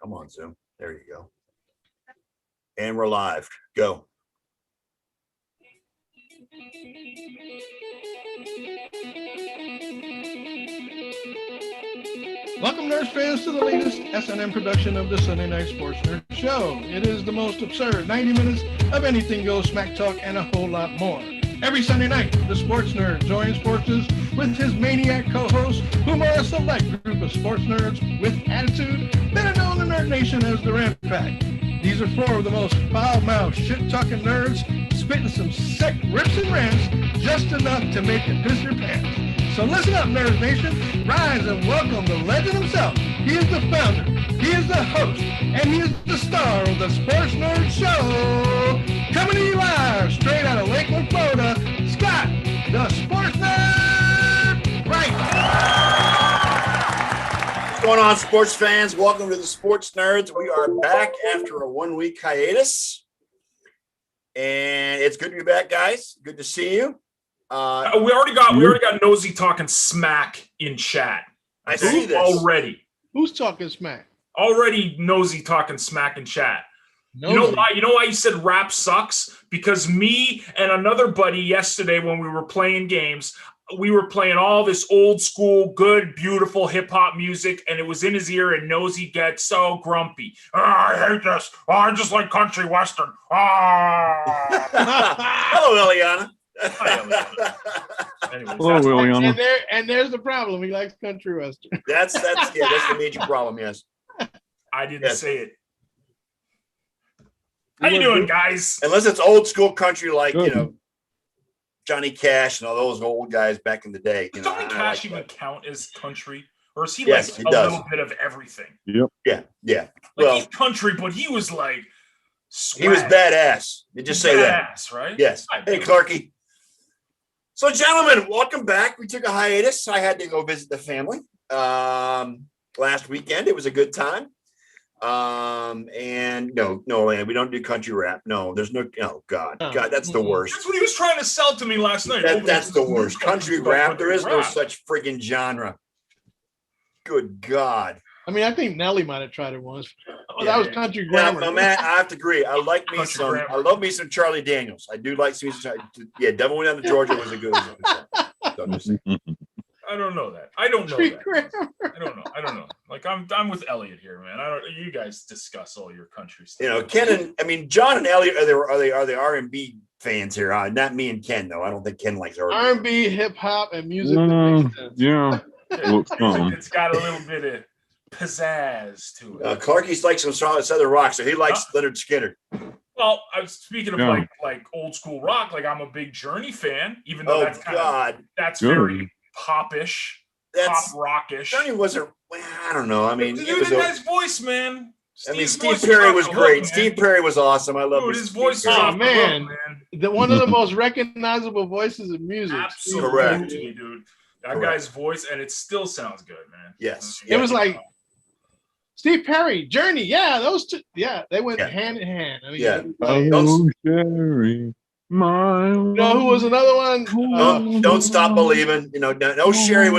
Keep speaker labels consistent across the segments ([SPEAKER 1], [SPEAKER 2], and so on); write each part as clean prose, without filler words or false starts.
[SPEAKER 1] I'm on Zoom. There you go. And we're live. Go.
[SPEAKER 2] Welcome, Nerds fans, to the latest S&M production of the Sunday Night Sports Nerd Show. It is the most absurd 90 minutes of anything goes, smack talk, and a whole lot more. Every Sunday night, the sports nerd joins forces with his maniac co-hosts, whom are a select group of sports nerds with attitude that are known in Nerd Nation as the Rat Pack. These are four of the most foul-mouthed, shit-talking nerds, spitting some sick rips and rants, just enough to make you piss your pants. So listen up, Nerd Nation. Rise and welcome the legend himself. He is the founder, he is the host, and he is the star of the Sports Nerd Show. Coming to you live, straight out of Lakeland, Florida, Scott, the Sports Nerd. Right.
[SPEAKER 1] What's going on, sports fans? Welcome to the Sports Nerds. We are back after a 1-week hiatus. And it's good to be back, guys. Good to see you.
[SPEAKER 3] We already got Nosy talking smack in chat.
[SPEAKER 1] I see this
[SPEAKER 3] already.
[SPEAKER 2] Who's talking smack?
[SPEAKER 3] Already Nosy talking smack in chat.
[SPEAKER 2] Nosy.
[SPEAKER 3] You know why? You know why you said rap sucks? Because me and another buddy yesterday when we were playing games, we were playing all this old school, good, beautiful hip hop music, and it was in his ear, and Nosy gets so grumpy. Oh, I hate this. Oh, I just like country western.
[SPEAKER 1] Hello, Eliana.
[SPEAKER 3] Anyways,
[SPEAKER 4] Hello, William.
[SPEAKER 2] And there's the problem. He likes country western.
[SPEAKER 1] That's the major problem. Yes,
[SPEAKER 3] I didn't say it. How you doing, guys?
[SPEAKER 1] unless it's old school country, like Johnny Cash and all those old guys back in the day.
[SPEAKER 3] Does Johnny Cash even count as country, or is he
[SPEAKER 1] Yes,
[SPEAKER 3] like
[SPEAKER 1] he
[SPEAKER 3] a
[SPEAKER 1] does.
[SPEAKER 3] little bit of everything?
[SPEAKER 4] Yep.
[SPEAKER 1] Yeah.
[SPEAKER 3] Like
[SPEAKER 1] Well,
[SPEAKER 3] he's country, but he was like swag.
[SPEAKER 1] he was badass. You just say that.
[SPEAKER 3] Badass, right?
[SPEAKER 1] Yes.
[SPEAKER 3] I
[SPEAKER 1] Hey,
[SPEAKER 3] bet.
[SPEAKER 1] Clarky. So, gentlemen, welcome back. We took a hiatus. I had to go visit the family last weekend. It was a good time. And no, man, we don't do country rap. No, there's no. Oh God, that's the worst.
[SPEAKER 3] That's what he was trying to sell to me last night.
[SPEAKER 1] That's the worst. Country rap. There is no
[SPEAKER 3] rap.
[SPEAKER 1] such friggin' genre. Good God.
[SPEAKER 2] I mean, I think Nelly might have tried it once. Oh,
[SPEAKER 3] Yeah,
[SPEAKER 2] that was
[SPEAKER 3] yeah.
[SPEAKER 2] country
[SPEAKER 1] Now,
[SPEAKER 2] grammar.
[SPEAKER 1] man, I have to agree. I love me some Charlie Daniels. I do like some. Yeah, Devil Went Down to Georgia was a good one. So I'm just saying.
[SPEAKER 3] I don't know that. I don't know
[SPEAKER 2] Country
[SPEAKER 3] that.
[SPEAKER 2] grammar.
[SPEAKER 3] I don't know. Like I'm with Elliot here, man. You guys discuss all your country stuff.
[SPEAKER 1] Ken and John and Elliot are they R&B fans here? Not me and Ken though. I don't think Ken likes R&B.
[SPEAKER 2] R&B, hip hop, and music. That makes sense.
[SPEAKER 4] Yeah. Looks fun.
[SPEAKER 3] It's got a little bit of pizzazz to it.
[SPEAKER 1] Clarky's like some Southern rock, so he likes Leonard Skinner.
[SPEAKER 3] Well, I was speaking of
[SPEAKER 4] Yeah.
[SPEAKER 3] like old school rock. Like I'm a big Journey fan, even though that's
[SPEAKER 4] Good.
[SPEAKER 3] very popish, pop rockish.
[SPEAKER 1] Johnny wasn't. Well, I don't know. I mean,
[SPEAKER 3] Dude,
[SPEAKER 1] it was.
[SPEAKER 3] the guy's voice, man.
[SPEAKER 1] Steve
[SPEAKER 3] voice
[SPEAKER 1] Perry
[SPEAKER 3] off
[SPEAKER 1] was
[SPEAKER 3] the
[SPEAKER 1] great.
[SPEAKER 3] hook,
[SPEAKER 1] Steve
[SPEAKER 3] man.
[SPEAKER 1] Perry was awesome. I love
[SPEAKER 3] Dude, his
[SPEAKER 1] Steve
[SPEAKER 3] voice is
[SPEAKER 1] Perry.
[SPEAKER 3] off the
[SPEAKER 2] man.
[SPEAKER 3] hook, man.
[SPEAKER 2] One of the most recognizable voices in music.
[SPEAKER 3] Absolutely,
[SPEAKER 1] Correct.
[SPEAKER 3] dude. That
[SPEAKER 1] Correct.
[SPEAKER 3] guy's voice, and it still sounds good, man.
[SPEAKER 1] Yes.
[SPEAKER 2] It was like Steve Perry, Journey. Yeah, those two. Yeah, they went
[SPEAKER 1] Yeah.
[SPEAKER 2] hand in hand. I mean,
[SPEAKER 1] Yeah.
[SPEAKER 4] Oh, Sherry, my.
[SPEAKER 2] you know who was another one?
[SPEAKER 1] Don't stop believing. No Sherry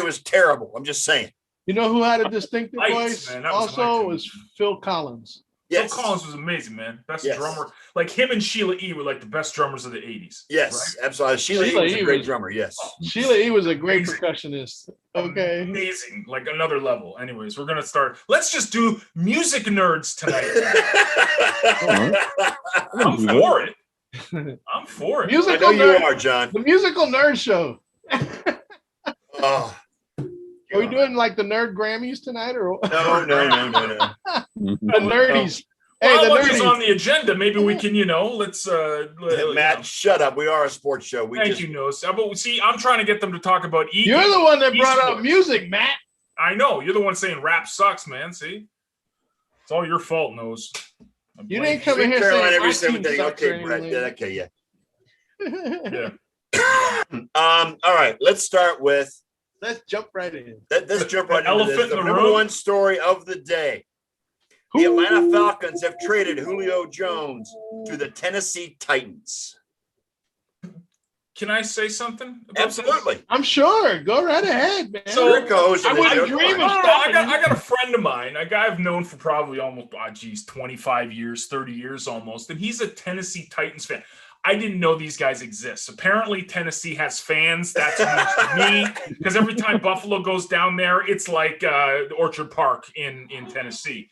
[SPEAKER 1] was terrible. I'm just saying.
[SPEAKER 2] You know who had a distinctive
[SPEAKER 3] Lights,
[SPEAKER 2] voice?
[SPEAKER 3] man, that was
[SPEAKER 2] Also,
[SPEAKER 3] my
[SPEAKER 2] was Phil Collins.
[SPEAKER 1] Yes.
[SPEAKER 3] Phil Collins was amazing, man. Best
[SPEAKER 1] Yes.
[SPEAKER 3] drummer. Like him and Sheila E. were like the best drummers of the 80s.
[SPEAKER 1] Yes,
[SPEAKER 3] right?
[SPEAKER 1] absolutely. Sheila E. was a great drummer. Yes.
[SPEAKER 2] Sheila E. was a great
[SPEAKER 3] Amazing.
[SPEAKER 2] percussionist. Okay.
[SPEAKER 3] Amazing. Like another level. Anyways, we're going to start. Let's just do music nerds tonight. I'm for it. I'm for it.
[SPEAKER 1] I
[SPEAKER 2] Musical
[SPEAKER 1] know you
[SPEAKER 2] nerd,
[SPEAKER 1] are, John.
[SPEAKER 2] the musical nerd show.
[SPEAKER 1] Oh,
[SPEAKER 2] Are we doing like the nerd Grammys tonight, or
[SPEAKER 1] no.
[SPEAKER 2] the nerdies?
[SPEAKER 3] Well,
[SPEAKER 2] Hey, the
[SPEAKER 3] what is
[SPEAKER 2] nerdies.
[SPEAKER 3] on the agenda? Maybe we can, let's
[SPEAKER 1] Matt, shut up. We are a sports show.
[SPEAKER 3] Thank you, Nose. But see, I'm trying to get them to talk about
[SPEAKER 2] You're the one that brought up music, Matt.
[SPEAKER 3] I know. You're the one saying rap sucks, man. See? It's all your fault, Nose.
[SPEAKER 2] You didn't come in here
[SPEAKER 1] Carolina
[SPEAKER 2] saying
[SPEAKER 1] every
[SPEAKER 2] my
[SPEAKER 1] seven
[SPEAKER 2] team
[SPEAKER 1] day.
[SPEAKER 2] sucks
[SPEAKER 1] Okay,
[SPEAKER 2] or
[SPEAKER 1] Brett.
[SPEAKER 2] anything.
[SPEAKER 1] Yeah, okay, yeah.
[SPEAKER 3] Yeah.
[SPEAKER 1] All right. Let's start with
[SPEAKER 2] Let's jump right in.
[SPEAKER 1] let's jump right into
[SPEAKER 3] elephant
[SPEAKER 1] this.
[SPEAKER 3] in
[SPEAKER 1] The
[SPEAKER 3] the
[SPEAKER 1] number
[SPEAKER 3] room.
[SPEAKER 1] one story of the day. The Atlanta Falcons have traded Julio Jones to the Tennessee Titans.
[SPEAKER 3] Can I say something? about this?
[SPEAKER 1] Absolutely.
[SPEAKER 2] I'm sure. Go right ahead, man.
[SPEAKER 3] So,
[SPEAKER 1] You're a co-host
[SPEAKER 3] I
[SPEAKER 1] of this
[SPEAKER 3] wouldn't
[SPEAKER 1] show.
[SPEAKER 2] dream
[SPEAKER 1] Come
[SPEAKER 2] of
[SPEAKER 1] on.
[SPEAKER 3] I got a friend of mine, a guy I've known for probably almost 25 years, 30 years almost, and he's a Tennessee Titans fan. I didn't know these guys exist. Apparently, Tennessee has fans. That's news to me, because every time Buffalo goes down there, it's like Orchard Park in Tennessee.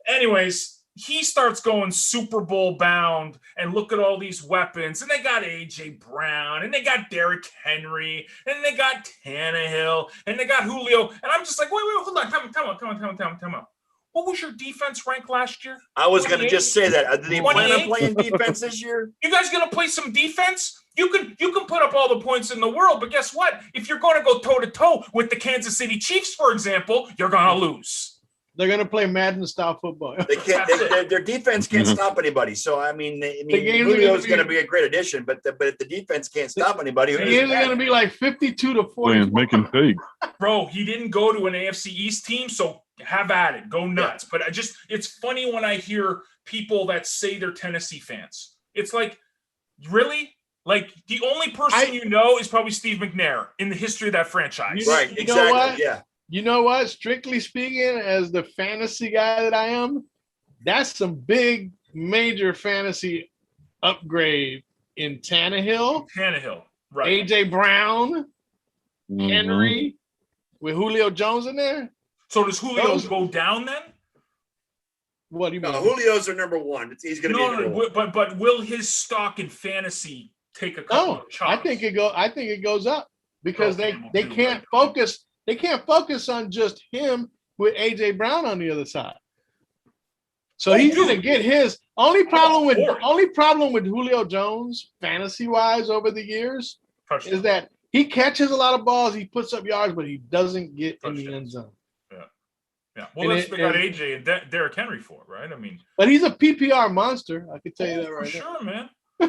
[SPEAKER 3] Anyways, he starts going Super Bowl bound, and look at all these weapons. And they got A.J. Brown, and they got Derrick Henry, and they got Tannehill, and they got Julio. And I'm just like, wait, hold on. Come on. What was your defense rank last year?
[SPEAKER 1] I was going to
[SPEAKER 3] 28?
[SPEAKER 1] just say that. Did they plan on
[SPEAKER 3] 28?
[SPEAKER 1] playing defense this year?
[SPEAKER 3] You guys gonna play some defense? You can put up all the points in the world, but guess what? If you're going to go toe to toe with the Kansas City Chiefs, for example, you're gonna lose.
[SPEAKER 2] They're going to play Madden style football.
[SPEAKER 1] They can't. Their defense can't stop anybody. So I mean,
[SPEAKER 2] game's
[SPEAKER 1] Julio's
[SPEAKER 2] gonna
[SPEAKER 1] going to be a great addition, but if the defense can't stop anybody, who
[SPEAKER 2] The
[SPEAKER 1] does
[SPEAKER 2] games are
[SPEAKER 1] that?
[SPEAKER 2] going to be like 52 to 40.
[SPEAKER 4] Playing, making fake.
[SPEAKER 3] Bro, he didn't go to an AFC East team, so have at it. Go nuts. But it's funny when I hear people that say they're Tennessee fans. It's like, really? Like, the only person you know is probably Steve McNair in the history of that franchise.
[SPEAKER 1] Right,
[SPEAKER 2] You know what?
[SPEAKER 1] exactly. Yeah.
[SPEAKER 2] You know what? Strictly speaking, as the fantasy guy that I am, that's some big, major fantasy upgrade in Tannehill,
[SPEAKER 3] Right.
[SPEAKER 2] A.J. Brown,
[SPEAKER 4] Mhm.
[SPEAKER 2] Henry, with Julio Jones in there.
[SPEAKER 3] So does Julio go down then?
[SPEAKER 2] What do you mean?
[SPEAKER 1] No, Julio's are number one. He's going to be number one.
[SPEAKER 3] But will his stock in fantasy take a couple of chops?
[SPEAKER 2] I think it goes up because
[SPEAKER 3] Okay,
[SPEAKER 2] they
[SPEAKER 3] we'll do
[SPEAKER 2] can't
[SPEAKER 3] it.
[SPEAKER 2] focus. They can't focus on just him with A.J. Brown on the other side. So he's
[SPEAKER 3] dude.
[SPEAKER 2] gonna get his only problem with
[SPEAKER 3] Ford.
[SPEAKER 2] Julio Jones fantasy wise over the years
[SPEAKER 3] Touchdown.
[SPEAKER 2] is that he catches a lot of balls, he puts up yards, but he doesn't get in the
[SPEAKER 3] Touchdowns.
[SPEAKER 2] end zone.
[SPEAKER 3] Yeah. Well,
[SPEAKER 2] and
[SPEAKER 3] that's what they got AJ and Derrick Henry for, right? I mean,
[SPEAKER 2] But he's a PPR monster. I can tell you that
[SPEAKER 3] for
[SPEAKER 2] right
[SPEAKER 3] sure, man.
[SPEAKER 2] now.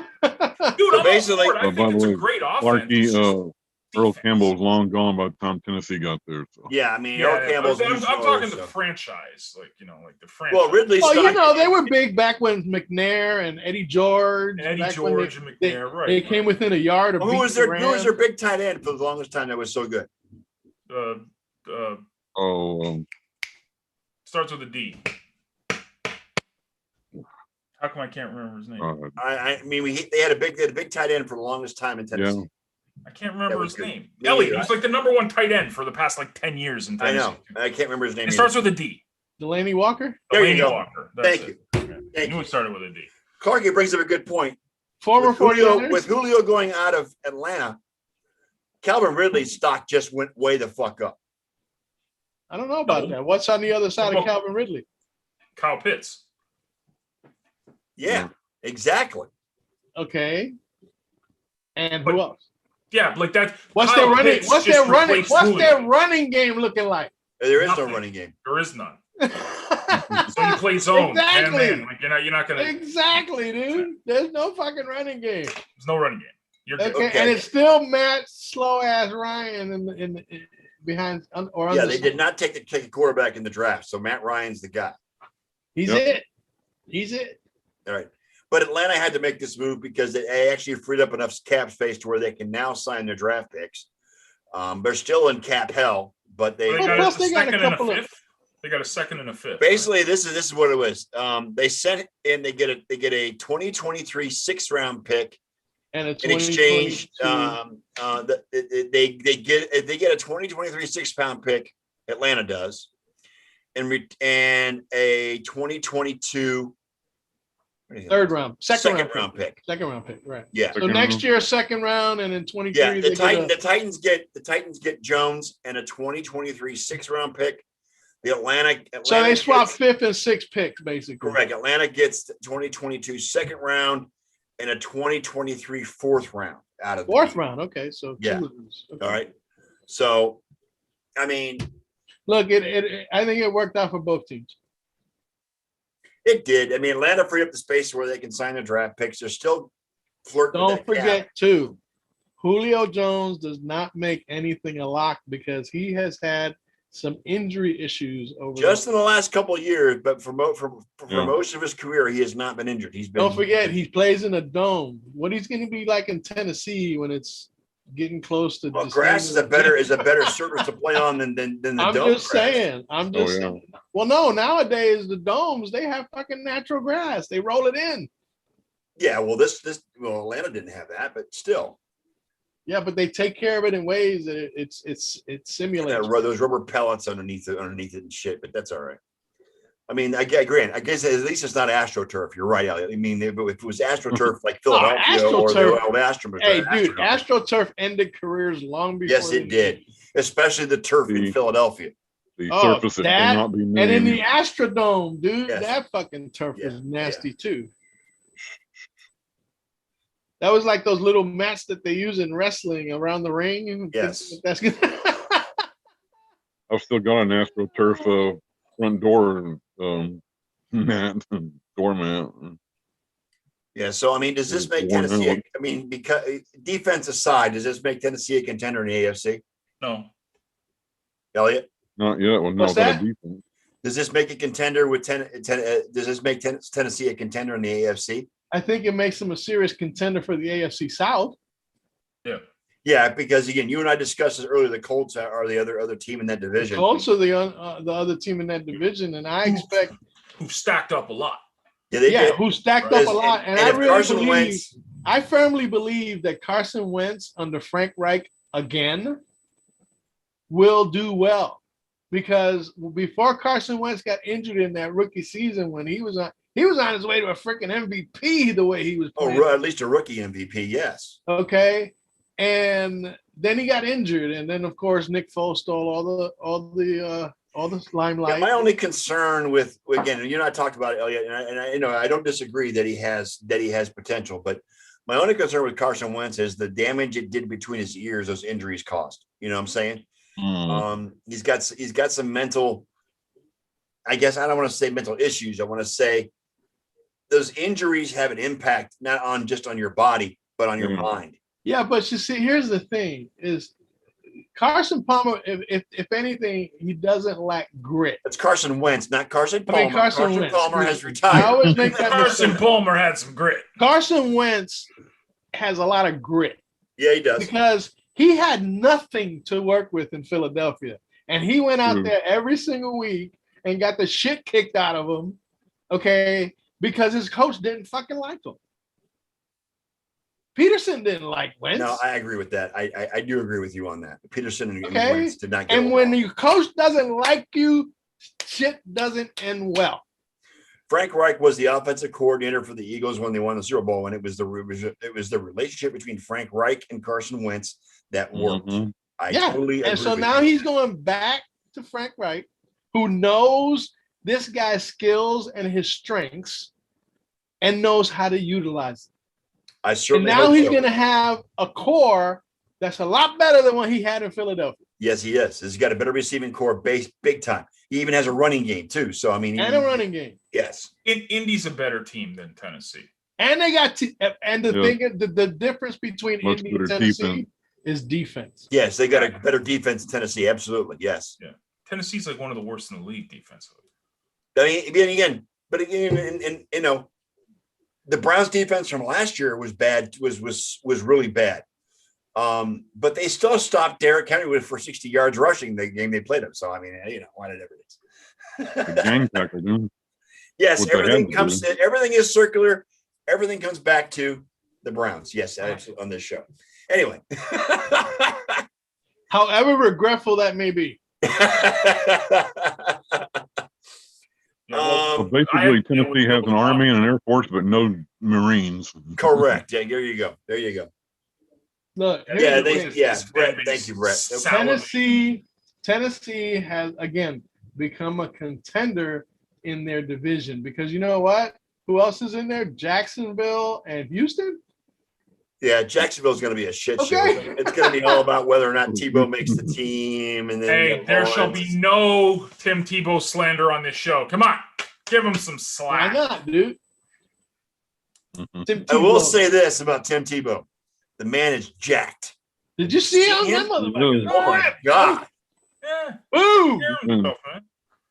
[SPEAKER 3] Dude, I'm
[SPEAKER 1] basically-
[SPEAKER 3] all for it. I
[SPEAKER 4] by
[SPEAKER 3] think
[SPEAKER 4] the
[SPEAKER 3] it's a
[SPEAKER 4] way,
[SPEAKER 3] great offense. It's just
[SPEAKER 4] Clarky, Earl
[SPEAKER 3] defense.
[SPEAKER 4] Campbell's long gone by the time Tennessee got there. So.
[SPEAKER 1] Yeah, I mean,
[SPEAKER 3] Yeah,
[SPEAKER 1] Earl Campbell's.
[SPEAKER 3] I'm
[SPEAKER 1] used
[SPEAKER 3] talking
[SPEAKER 1] to
[SPEAKER 3] the
[SPEAKER 1] it, so.
[SPEAKER 3] franchise, like the franchise.
[SPEAKER 1] Well, Ridley
[SPEAKER 2] Well,
[SPEAKER 1] Scott.
[SPEAKER 2] you know, they were big back when McNair and Eddie George.
[SPEAKER 3] Eddie
[SPEAKER 2] back when
[SPEAKER 3] George and McNair, right?
[SPEAKER 2] They came within a yard of
[SPEAKER 1] Who was
[SPEAKER 2] beating
[SPEAKER 1] their
[SPEAKER 2] the
[SPEAKER 1] Who was
[SPEAKER 2] Rams.
[SPEAKER 1] their big tight end for the longest time that was so good?
[SPEAKER 3] Starts with a D. How come I can't remember his name?
[SPEAKER 1] I mean, they had a big tight end for the longest time in Tennessee.
[SPEAKER 4] Yeah.
[SPEAKER 3] I can't remember
[SPEAKER 1] was
[SPEAKER 3] his
[SPEAKER 1] good.
[SPEAKER 3] name.
[SPEAKER 1] Me
[SPEAKER 3] Elliott.
[SPEAKER 1] either.
[SPEAKER 3] He's like the number one tight end for the past like 10 years in
[SPEAKER 1] I
[SPEAKER 3] Tennessee.
[SPEAKER 1] know. I can't remember his name.
[SPEAKER 3] It
[SPEAKER 1] either.
[SPEAKER 3] starts with a D.
[SPEAKER 2] Delaney Walker,
[SPEAKER 1] There you
[SPEAKER 3] Delaney
[SPEAKER 1] go.
[SPEAKER 3] Walker. That's
[SPEAKER 1] Thank
[SPEAKER 3] it.
[SPEAKER 1] you.
[SPEAKER 3] Okay. I
[SPEAKER 1] Thank
[SPEAKER 3] knew
[SPEAKER 1] you.
[SPEAKER 3] it started with a D.
[SPEAKER 1] Clarky brings up a good point.
[SPEAKER 2] former
[SPEAKER 1] With
[SPEAKER 2] 49ers.
[SPEAKER 1] Julio going out of Atlanta, Calvin Ridley's stock just went way the fuck up.
[SPEAKER 2] I don't know about that. What's on the other side of
[SPEAKER 3] Well-
[SPEAKER 2] Calvin Ridley?
[SPEAKER 3] Kyle Pitts.
[SPEAKER 1] Yeah, exactly.
[SPEAKER 2] Okay. And
[SPEAKER 3] But-
[SPEAKER 2] who else?
[SPEAKER 3] Yeah, like that.
[SPEAKER 2] What's
[SPEAKER 3] Kyle
[SPEAKER 2] their running?
[SPEAKER 3] Pitts
[SPEAKER 2] What's
[SPEAKER 3] just
[SPEAKER 2] their running?
[SPEAKER 3] replaced
[SPEAKER 2] What's
[SPEAKER 3] Julio.
[SPEAKER 2] their running game looking like?
[SPEAKER 1] There is
[SPEAKER 3] Nothing.
[SPEAKER 1] no running game.
[SPEAKER 3] There is none. So you play zone.
[SPEAKER 2] Exactly.
[SPEAKER 3] Man. Like you're not gonna.
[SPEAKER 2] Exactly, dude. There's no fucking running game.
[SPEAKER 3] There's no running game. You're good.
[SPEAKER 2] Okay, and it's still Matt slow ass Ryan in behind or
[SPEAKER 1] Yeah,
[SPEAKER 2] under.
[SPEAKER 1] they did not take a quarterback in the draft, so Matt Ryan's the guy.
[SPEAKER 2] He's
[SPEAKER 4] Yep.
[SPEAKER 2] it. He's it.
[SPEAKER 1] All right. But Atlanta had to make this move because they actually freed up enough cap space to where they can now sign their draft picks. They're still in cap hell, but they
[SPEAKER 3] They
[SPEAKER 2] Well,
[SPEAKER 3] got
[SPEAKER 2] plus
[SPEAKER 3] a
[SPEAKER 2] they got a
[SPEAKER 3] second and a
[SPEAKER 2] couple of-
[SPEAKER 3] fifth. They got a second and a fifth.
[SPEAKER 1] basically this is what it was. They sent in they get a 2023 6th round pick
[SPEAKER 2] And a
[SPEAKER 1] in exchange.
[SPEAKER 2] 2022
[SPEAKER 1] They get a 2023 6th-round pick. Atlanta does, and a 2022
[SPEAKER 2] third round, second round
[SPEAKER 1] round pick.
[SPEAKER 2] Second round pick, right?
[SPEAKER 1] Yeah,
[SPEAKER 2] So
[SPEAKER 4] Second
[SPEAKER 2] next
[SPEAKER 4] round.
[SPEAKER 2] year, second round, and in 23,
[SPEAKER 1] yeah.
[SPEAKER 2] they get
[SPEAKER 1] The Titans get Jones and a 2023 6th round pick. Atlanta
[SPEAKER 2] so they swap
[SPEAKER 1] gets-
[SPEAKER 2] fifth and sixth picks, basically.
[SPEAKER 1] Correct. Atlanta gets the 2022 2nd round and a 2023 4th round out of the
[SPEAKER 2] Fourth
[SPEAKER 1] deal.
[SPEAKER 2] round, okay. So two
[SPEAKER 1] Yeah.
[SPEAKER 2] of those. Okay.
[SPEAKER 1] All right. So, I mean,
[SPEAKER 2] Look, I think it worked out for both teams.
[SPEAKER 1] it did. I mean, Atlanta freed up the space where they can sign their draft picks. They're still flirting. with
[SPEAKER 2] Don't
[SPEAKER 1] that
[SPEAKER 2] forget,
[SPEAKER 1] cap.
[SPEAKER 2] too, Julio Jones does not make anything a lock because he has had some injury issues over.
[SPEAKER 1] Just in the last couple of years, but for most of his career, he has not been injured. He's been.
[SPEAKER 2] Don't forget, he plays in a dome. What he's going to be like in Tennessee when it's getting close to.
[SPEAKER 1] Well, grass is a better surface to play on than the dome.
[SPEAKER 2] I'm just saying. Saying. Well, no, nowadays the domes they have fucking natural grass. They roll it in.
[SPEAKER 1] Yeah, well, Atlanta didn't have that, but still.
[SPEAKER 2] Yeah, but they take care of it in ways that it simulates.
[SPEAKER 1] Yeah, those rubber pellets underneath it and shit, but that's all right. I mean, I grant. I guess at least it's not AstroTurf. You're right, Elliot. I mean, if it was AstroTurf like Philadelphia or the old Astros.
[SPEAKER 2] Hey, dude, AstroTurf ended careers long before.
[SPEAKER 1] Yes, it did. Especially the turf in Philadelphia.
[SPEAKER 4] The surface that cannot be named.
[SPEAKER 2] And in the Astrodome, dude,
[SPEAKER 1] yes.
[SPEAKER 2] that fucking turf was nasty too. That was like those little mats that they use in wrestling around the ring.
[SPEAKER 1] Yes.
[SPEAKER 2] That's good.
[SPEAKER 4] I've still got an AstroTurf front door mat and doormat.
[SPEAKER 1] Yeah, so I mean, does this make Tennessee? I mean, because defense aside, does this make Tennessee a contender in the AFC?
[SPEAKER 3] No.
[SPEAKER 1] Elliot?
[SPEAKER 4] Not yet. Well, no, but defense.
[SPEAKER 1] Does this make a contender with does this make Tennessee a contender in the AFC?
[SPEAKER 2] I think it makes them a serious contender for the AFC South.
[SPEAKER 3] Yeah.
[SPEAKER 1] Yeah, because again, you and I discussed this earlier. The Colts are the other team in that division.
[SPEAKER 2] The Colts are the other team in that division, and I expect
[SPEAKER 3] who stacked up a lot.
[SPEAKER 1] Yeah,
[SPEAKER 2] who stacked up a lot. And I really I firmly believe that Carson Wentz under Frank Reich again will do well, because before Carson Wentz got injured in that rookie season, when he was on his way to a freaking MVP the way he was playing.
[SPEAKER 1] Oh, at least a rookie MVP, yes.
[SPEAKER 2] Okay. And then he got injured, and then of course Nick Foles stole all the limelight.
[SPEAKER 1] Yeah, my only concern with, again, you and I talked about it, Elliot, and I don't disagree that he has potential, but my only concern with Carson Wentz is the damage it did between his ears. Those injuries caused. You know what I'm saying? He's got some mental. I guess I don't want to say mental issues. I want to say those injuries have an impact not on just on your body, but on your mind.
[SPEAKER 2] Yeah, but you see, here's the thing: is Carson Palmer, if anything, he doesn't lack grit.
[SPEAKER 1] It's Carson Wentz, not Carson Palmer.
[SPEAKER 2] I mean, Carson
[SPEAKER 1] Palmer has retired.
[SPEAKER 2] I always make that
[SPEAKER 3] Carson Palmer had some grit.
[SPEAKER 2] Carson Wentz has a lot of grit.
[SPEAKER 1] Yeah, he does.
[SPEAKER 2] Because he had nothing to work with in Philadelphia, and he went out there every single week and got the shit kicked out of him. Okay, because his coach didn't fucking like him. Peterson didn't like Wentz.
[SPEAKER 1] No, I agree with that. I do agree with you on that. Peterson and Wentz did not get
[SPEAKER 2] along. When your coach doesn't like you, shit doesn't end well.
[SPEAKER 1] Frank Reich was the offensive coordinator for the Eagles when they won the Super Bowl, and it was the relationship between Frank Reich and Carson Wentz that worked. I totally agree.
[SPEAKER 2] And so now he's going back to Frank Reich, who knows this guy's skills and his strengths and knows how to utilize it.
[SPEAKER 1] I certainly
[SPEAKER 2] and now he's going to have a core that's a lot better than what he had in Philadelphia.
[SPEAKER 1] Yes, he is. He's got a better receiving core base, big time. He even has a running game too. So I mean,
[SPEAKER 2] a running game.
[SPEAKER 1] Yes,
[SPEAKER 3] Indy's a better team than Tennessee.
[SPEAKER 2] And they got thing, the difference between Indy and Tennessee is defense.
[SPEAKER 1] Yes, they got a better defense in Tennessee. Absolutely, yes.
[SPEAKER 3] Yeah, Tennessee's like one of the worst in the league defensively.
[SPEAKER 1] I mean, and you know, the Browns defense from last year was bad. Was really bad. But they still stopped Derrick Henry for 60 yards rushing the game they played him. So I mean, you know, whatever it is.
[SPEAKER 4] Gang tackle, dude.
[SPEAKER 1] Yes, everything is circular. Everything comes back to the Browns. Yes, absolutely, on this show. Anyway.
[SPEAKER 2] However regretful that may be.
[SPEAKER 4] So basically, Tennessee has an Army and an Air Force, but no Marines.
[SPEAKER 1] Correct. Yeah, there you go.
[SPEAKER 2] Look,
[SPEAKER 1] Brett, thank you, Brett.
[SPEAKER 2] Tennessee has again become a contender in their division because you know what? Who else is in there? Jacksonville and Houston.
[SPEAKER 1] Yeah, Jacksonville's going to be a shit show. It's going to be all about whether or not Tebow makes the team. And then
[SPEAKER 3] there shall be no Tim Tebow slander on this show. Come on, give him some slack.
[SPEAKER 2] Why not, dude?
[SPEAKER 1] I will say this about Tim Tebow: the man is jacked.
[SPEAKER 2] Did you see him?
[SPEAKER 1] Oh my God!
[SPEAKER 3] Yeah.
[SPEAKER 2] Boom!
[SPEAKER 3] man.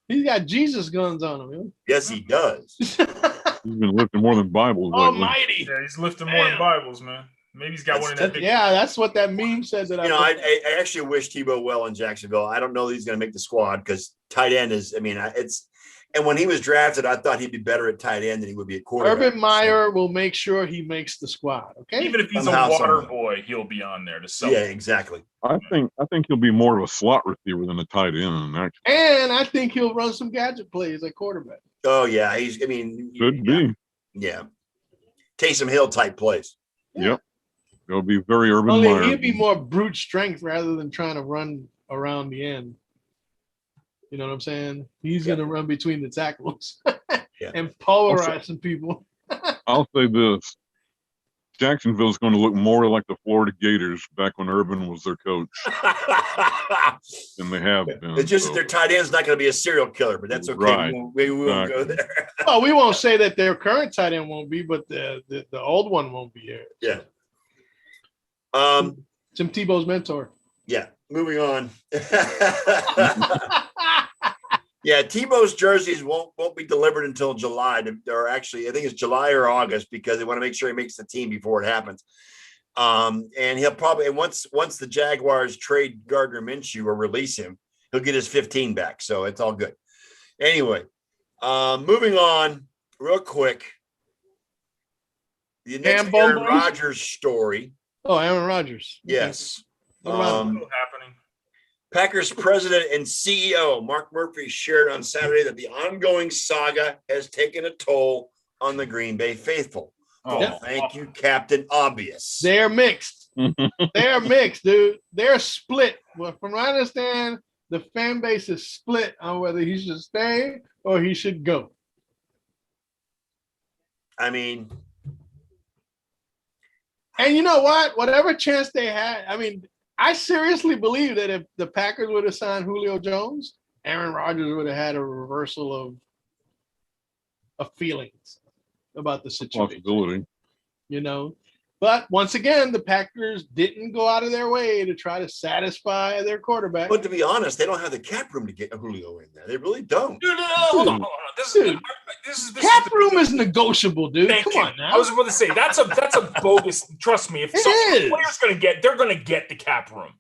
[SPEAKER 2] He's got Jesus guns on him.
[SPEAKER 1] Yes, he does.
[SPEAKER 4] He's been lifting more than Bibles lately.
[SPEAKER 2] Almighty.
[SPEAKER 3] Yeah, he's lifting more than Bibles, man. Maybe he's got one in that big.
[SPEAKER 2] Yeah, that's what that meme said. That
[SPEAKER 1] I actually wish Tebow well in Jacksonville. I don't know that he's going to make the squad because tight end is. I mean, it's. And when he was drafted, I thought he'd be better at tight end than he would be at quarterback.
[SPEAKER 2] Urban Meyer will make sure he makes the squad. Okay,
[SPEAKER 3] even if he's
[SPEAKER 1] Somehow,
[SPEAKER 3] a water
[SPEAKER 1] somehow.
[SPEAKER 3] boy, he'll be on there to sell.
[SPEAKER 1] Yeah, exactly.
[SPEAKER 4] I think he'll be more of a slot receiver than a tight end. Actually,
[SPEAKER 2] and I think he'll run some gadget plays at quarterback.
[SPEAKER 1] Oh yeah, he's. I mean,
[SPEAKER 4] could be.
[SPEAKER 1] Yeah, Taysom Hill type plays.
[SPEAKER 4] Yep, it'll be very Urban
[SPEAKER 2] Only
[SPEAKER 4] Meyer.
[SPEAKER 2] he'll be more brute strength rather than trying to run around the end. You know what I'm saying? He's going to run between the tackles and polarize some people.
[SPEAKER 4] I'll say this. Jacksonville's going to look more like the Florida Gators back when Urban was their coach than they have been.
[SPEAKER 1] It's just that their tight end's not going to be a serial killer, but that's okay.
[SPEAKER 4] Right.
[SPEAKER 1] We won't go there.
[SPEAKER 2] Well, we won't say that their current tight end won't be, but the old one won't be here.
[SPEAKER 1] Yeah.
[SPEAKER 2] Tim Tebow's mentor.
[SPEAKER 1] Yeah. Moving on. Yeah, Tebow's jerseys won't be delivered until July. Or actually, I think it's July or August because they want to make sure he makes the team before it happens. And he'll probably once the Jaguars trade Gardner Minshew or release him, he'll get his 15 back. So it's all good. Anyway, moving on real quick. The next Aaron Rodgers story.
[SPEAKER 2] Oh, Aaron Rodgers.
[SPEAKER 1] Yes.
[SPEAKER 2] What about
[SPEAKER 3] happening?
[SPEAKER 1] Packers president and CEO Mark Murphy shared on Saturday that the ongoing saga has taken a toll on the Green Bay faithful. Oh, thank you, Captain Obvious.
[SPEAKER 2] They're mixed. They're mixed, dude. They're split. Well, from what I understand, the fan base is split on whether he should stay or he should go.
[SPEAKER 1] I mean,
[SPEAKER 2] and you know what? Whatever chance they had, I mean, I seriously believe that if the Packers would have signed Julio Jones, Aaron Rodgers would have had a reversal of feelings about the situation.
[SPEAKER 4] Possibility.
[SPEAKER 2] You know, but once again, the Packers didn't go out of their way to try to satisfy their quarterback.
[SPEAKER 1] But to be honest, they don't have the cap room to get Julio in there. They really don't.
[SPEAKER 3] Dude, hold on. This
[SPEAKER 2] cap room is negotiable, dude. Come on now.
[SPEAKER 3] I was about to say that's a bogus. Trust me, if some player's going to get, they're going to get the cap room.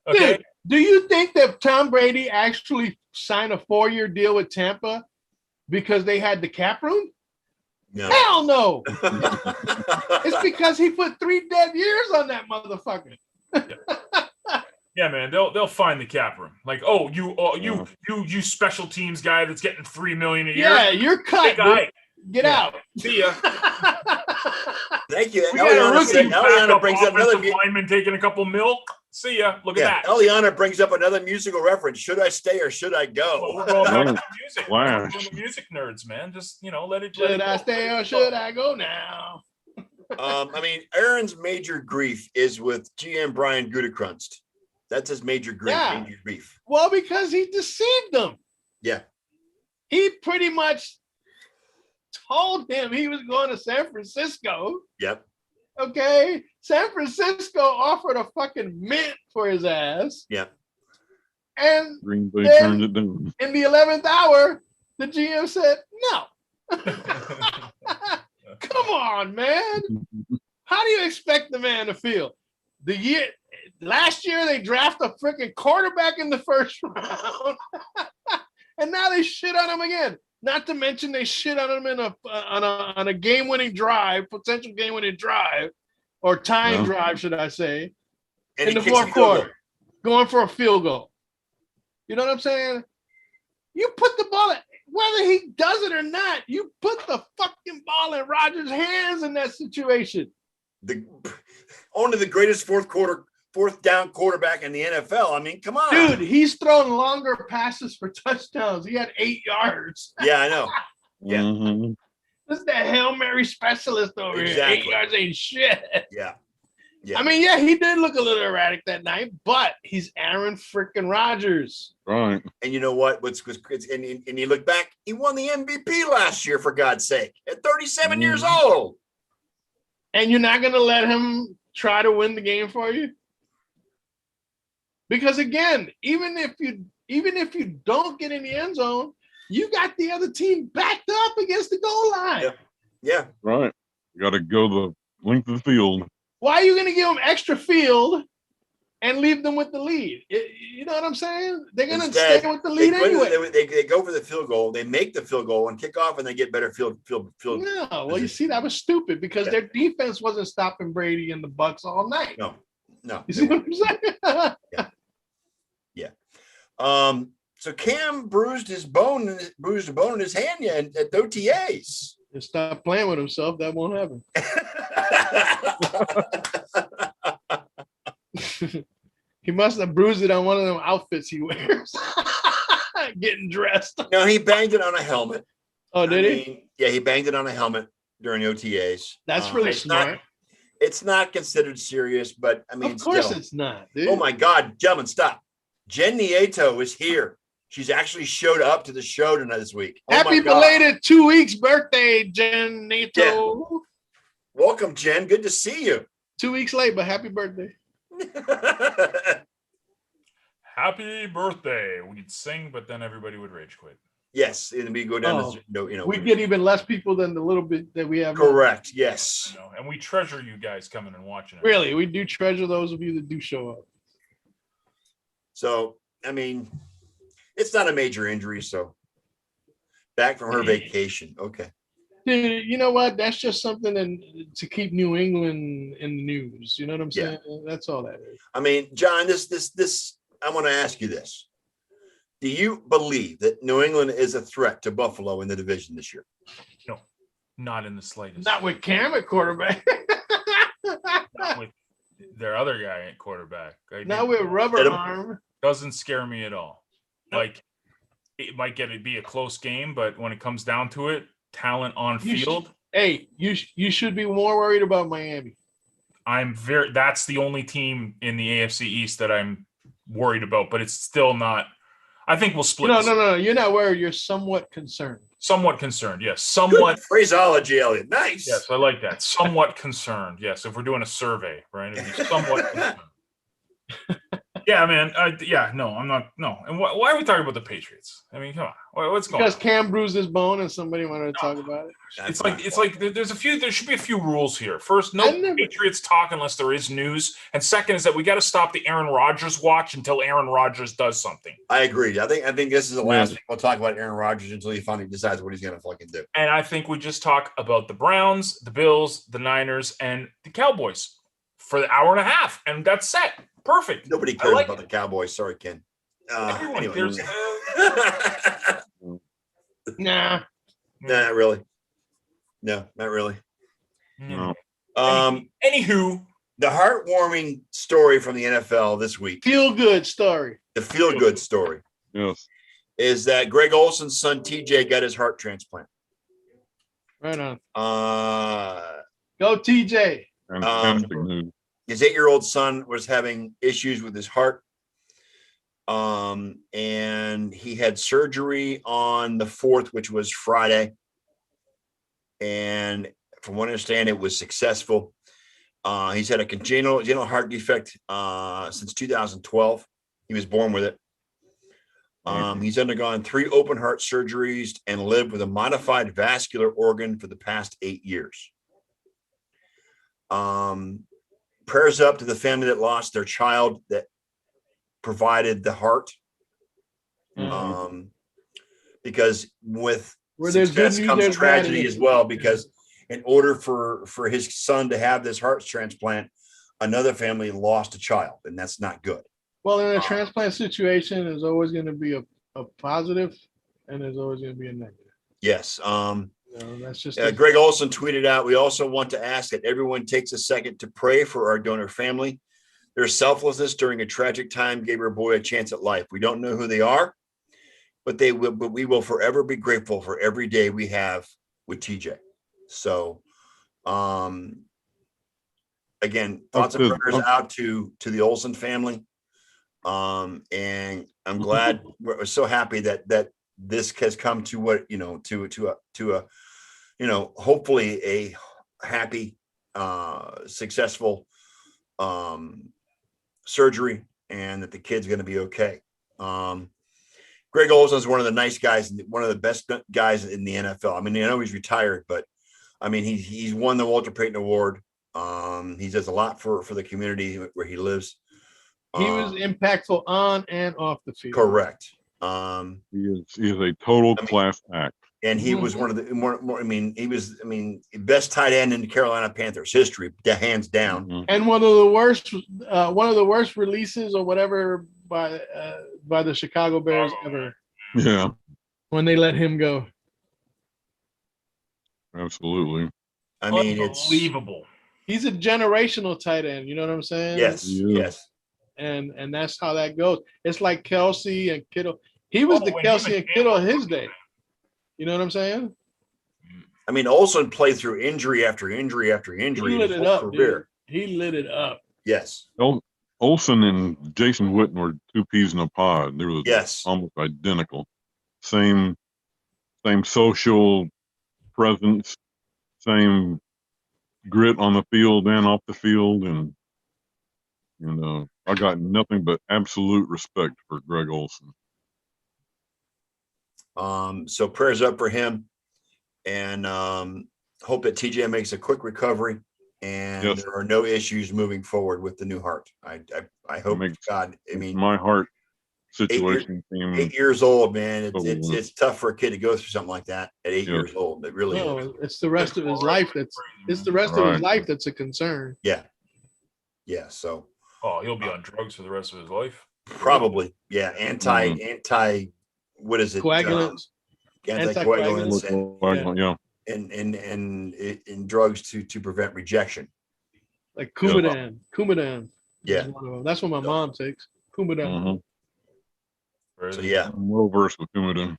[SPEAKER 3] Okay.
[SPEAKER 2] Dude, do you think that Tom Brady actually signed a 4-year deal with Tampa because they had the cap room?
[SPEAKER 1] No.
[SPEAKER 2] Hell no. It's because he put 3 dead years on that motherfucker.
[SPEAKER 3] Yeah, man, they'll find the cap room. Like, you special teams guy that's getting $3 million a year.
[SPEAKER 2] Yeah, you're cut. Get out.
[SPEAKER 3] See ya.
[SPEAKER 1] Thank you.
[SPEAKER 3] Eliana brings up another lineman taking a couple mil. See ya. Look at that.
[SPEAKER 1] Eliana brings up another musical reference. Should I stay or should I go?
[SPEAKER 3] Well, we're going back to music. We're music nerds, man. Just let it.
[SPEAKER 2] Should I stay or should I go now?
[SPEAKER 1] I mean, Aaron's major grief is with GM Brian Gutekunst. That's his major grief.
[SPEAKER 2] Yeah.
[SPEAKER 1] Major grief.
[SPEAKER 2] Well, because he deceived them.
[SPEAKER 1] Yeah.
[SPEAKER 2] He pretty much told him he was going to San Francisco.
[SPEAKER 1] Yep.
[SPEAKER 2] Okay. San Francisco offered a fucking mint for his ass.
[SPEAKER 1] Yep.
[SPEAKER 2] And
[SPEAKER 4] Green Bay turned it down.
[SPEAKER 2] In the 11th hour, the GM said, no. Come on, man. How do you expect the man to feel? Last year, they draft a freaking quarterback in the first round. And now they shit on him again. Not to mention they shit on him on a game-winning drive, potential game-winning drive, or time drive, should I say,
[SPEAKER 1] and
[SPEAKER 2] in the fourth quarter, going for a field goal. You know what I'm saying? You put the ball, whether he does it or not, you put the fucking ball in Rodgers' hands in that situation.
[SPEAKER 1] Only the greatest fourth down quarterback in the NFL. I mean, come on.
[SPEAKER 2] Dude, he's thrown longer passes for touchdowns. He had 8 yards.
[SPEAKER 1] Yeah, I know. Yeah.
[SPEAKER 4] Mm-hmm.
[SPEAKER 2] This is the Hail Mary specialist over here. 8 yards ain't shit.
[SPEAKER 1] Yeah.
[SPEAKER 2] I mean, yeah, he did look a little erratic that night, but he's Aaron freaking Rodgers.
[SPEAKER 4] Right.
[SPEAKER 1] And you know what? And you look back, he won the MVP last year, for God's sake, at 37 years old.
[SPEAKER 2] And you're not going to let him try to win the game for you? Because again, even if even if you don't get in the end zone, you got the other team backed up against the goal line.
[SPEAKER 1] Yeah. Yeah.
[SPEAKER 4] Right. You got to go the length of the field.
[SPEAKER 2] Why are you going to give them extra field and leave them with the lead? You know what I'm saying? They're going to
[SPEAKER 1] Instead,
[SPEAKER 2] stay with the lead anyway.
[SPEAKER 1] They go for the field goal. They make the field goal and kick off, and they get better field.
[SPEAKER 2] No, well, you see, that was stupid because their defense wasn't stopping Brady and the Bucks all night.
[SPEAKER 1] No.
[SPEAKER 2] You see what I'm saying?
[SPEAKER 1] So Cam bruised a bone in his hand at the OTAs.
[SPEAKER 2] Just stop playing with himself. That won't happen. He must have bruised it on one of them outfits he wears. Getting dressed.
[SPEAKER 1] No, he banged it on a helmet.
[SPEAKER 2] Oh, did he?
[SPEAKER 1] Yeah, he banged it on a helmet during the OTAs.
[SPEAKER 2] That's really smart.
[SPEAKER 1] It's not considered serious, but I mean,
[SPEAKER 2] of course it's not, dude.
[SPEAKER 1] Oh my God, gentlemen, stop. Jen Nieto is here. She's actually showed up to the show tonight this week. Oh
[SPEAKER 2] Happy belated 2 weeks birthday, Jen Nieto.
[SPEAKER 1] Yeah. Welcome, Jen. Good to see you.
[SPEAKER 2] 2 weeks late, but happy birthday.
[SPEAKER 3] Happy birthday. We'd sing, but then everybody would rage quit.
[SPEAKER 1] Yes, and we go down
[SPEAKER 2] we get even less people than the little bit that we have.
[SPEAKER 1] Correct. Yes.
[SPEAKER 3] And we treasure you guys coming and watching it.
[SPEAKER 2] Really, we do treasure those of you that do show up.
[SPEAKER 1] So, I mean, it's not a major injury, so back from her vacation. Okay.
[SPEAKER 2] Dude, you know what? That's just something to keep New England in the news. You know what I'm saying? That's all that is.
[SPEAKER 1] I mean, John, this I want to ask you this. Do you believe that New England is a threat to Buffalo in the division this year?
[SPEAKER 3] No, not in the slightest.
[SPEAKER 2] Not with Cam at quarterback.
[SPEAKER 3] Not with their other guy at quarterback.
[SPEAKER 2] Not with rubber arm.
[SPEAKER 3] Doesn't scare me at all. Like, it might be a close game, but when it comes down to it, talent on field.
[SPEAKER 2] You should be more worried about Miami.
[SPEAKER 3] That's the only team in the AFC East that I'm worried about, but it's still not. I think we'll split.
[SPEAKER 2] No. You're not worried. You're somewhat concerned.
[SPEAKER 3] Somewhat concerned. Yes. Somewhat.
[SPEAKER 1] Good phraseology, Elliot. Nice.
[SPEAKER 3] Yes, I like that. Somewhat concerned. Yes. If we're doing a survey, right? It'd be somewhat concerned. Yeah, man. No, I'm not. No. And why are we talking about the Patriots? I mean, come on. What's going on?
[SPEAKER 2] Because Cam bruised his bone and somebody wanted to talk about it.
[SPEAKER 3] It's like there should be a few rules here. First, no Patriots talk unless there is news. And second is that we got to stop the Aaron Rodgers watch until Aaron Rodgers does something.
[SPEAKER 1] I agree. I think this is the last thing we'll talk about Aaron Rodgers until he finally decides what he's going to fucking do.
[SPEAKER 3] And I think we just talk about the Browns, the Bills, the Niners, and the Cowboys for the hour and a half, and that's set. Perfect.
[SPEAKER 1] Nobody cares about the Cowboys. Sorry, Ken.
[SPEAKER 3] Anyway.
[SPEAKER 2] Nah.
[SPEAKER 1] Not really. No, not really.
[SPEAKER 4] No.
[SPEAKER 3] Anywho,
[SPEAKER 1] the heartwarming story from the NFL this week.
[SPEAKER 2] Feel good story.
[SPEAKER 1] The feel good story.
[SPEAKER 4] Yes.
[SPEAKER 1] Is that Greg Olson's son TJ got his heart transplant.
[SPEAKER 2] Right on.
[SPEAKER 1] Go
[SPEAKER 2] TJ.
[SPEAKER 4] Fantastic news.
[SPEAKER 1] His 8-year-old son was having issues with his heart. And he had surgery on the 4th, which was Friday. And from what I understand, it was successful. He's had a congenital heart defect since 2012. He was born with it. He's undergone 3 open heart surgeries and lived with a modified vascular organ for the past 8 years. Prayers up to the family that lost their child that provided the heart. Because with success comes tragedy as well, because in order for his son to have this heart transplant, another family lost a child, and that's not good.
[SPEAKER 2] Well, in a transplant situation, there's always going to be a positive, and there's always going to be a negative.
[SPEAKER 1] Yes.
[SPEAKER 2] That's just
[SPEAKER 1] Greg Olson tweeted out, we also want to ask that everyone takes a second to pray for our donor family. Their selflessness during a tragic time gave our boy a chance at life. We don't know who they are, but we will forever be grateful for every day we have with TJ. So, again, thoughts and prayers out to the Olson family. And I'm glad we're so happy that this has come to what, to a hopefully a happy, successful, surgery, and that the kid's going to be okay. Greg Olson's one of the nice guys, one of the best guys in the NFL. I mean, I know he's retired, but I mean, he's won the Walter Payton Award. He does a lot for the community where he lives.
[SPEAKER 2] He was impactful on and off the field.
[SPEAKER 1] Correct.
[SPEAKER 4] He is a total class act.
[SPEAKER 1] And he was one of the best tight end in the Carolina Panthers history, hands down.
[SPEAKER 4] Mhm.
[SPEAKER 2] And one of the worst releases or whatever by the Chicago Bears ever,
[SPEAKER 4] Yeah,
[SPEAKER 2] when they let him go.
[SPEAKER 4] absolutely.
[SPEAKER 1] I mean, it's
[SPEAKER 3] unbelievable.
[SPEAKER 2] He's a generational tight end. You know what I'm saying?
[SPEAKER 1] yes,
[SPEAKER 4] Yeah.
[SPEAKER 1] yes.
[SPEAKER 2] And that's how that goes. It's like Kelsey and Kittle. He was the
[SPEAKER 3] when
[SPEAKER 2] Kelsey
[SPEAKER 3] he
[SPEAKER 2] and
[SPEAKER 3] was
[SPEAKER 2] Kittle of his day. You know what I'm saying?
[SPEAKER 1] I mean, Olsen played through injury after injury after injury
[SPEAKER 2] He lit
[SPEAKER 1] his
[SPEAKER 2] it
[SPEAKER 1] whole
[SPEAKER 2] up,
[SPEAKER 1] career.
[SPEAKER 2] dude. He lit it up.
[SPEAKER 1] Yes,
[SPEAKER 4] Olsen and Jason Witten were two peas in a pod. They were
[SPEAKER 1] yes.
[SPEAKER 4] almost identical. Same social presence, same grit on the field and off the field, and I got nothing but absolute respect for Greg Olsen.
[SPEAKER 1] So prayers up for him, and hope that TJ makes a quick recovery and
[SPEAKER 4] Yes.
[SPEAKER 1] there are no issues moving forward with the new heart. I hope,
[SPEAKER 4] Makes-
[SPEAKER 1] God. I mean,
[SPEAKER 4] My heart situation seemed
[SPEAKER 1] 8 years old, man.
[SPEAKER 4] Oh,
[SPEAKER 1] It's tough for a kid to go through something like that at 8
[SPEAKER 4] Yeah.
[SPEAKER 1] years old. It really is.
[SPEAKER 2] No, it's the rest of his life of his life that's a concern.
[SPEAKER 1] Yeah. So
[SPEAKER 3] Oh, he'll be on drugs for the rest of his life.
[SPEAKER 1] probably, yeah. Anti. What is it?
[SPEAKER 2] Coagulants.
[SPEAKER 1] Anticoagulants
[SPEAKER 4] yeah.
[SPEAKER 1] and drugs to prevent rejection.
[SPEAKER 2] Like Coumadin. Coumadin.
[SPEAKER 1] Yeah.
[SPEAKER 2] is one of them. That's what my mom takes. Coumadin.
[SPEAKER 4] Mhm.
[SPEAKER 1] So yeah.
[SPEAKER 4] I'm well versed with Coumadin.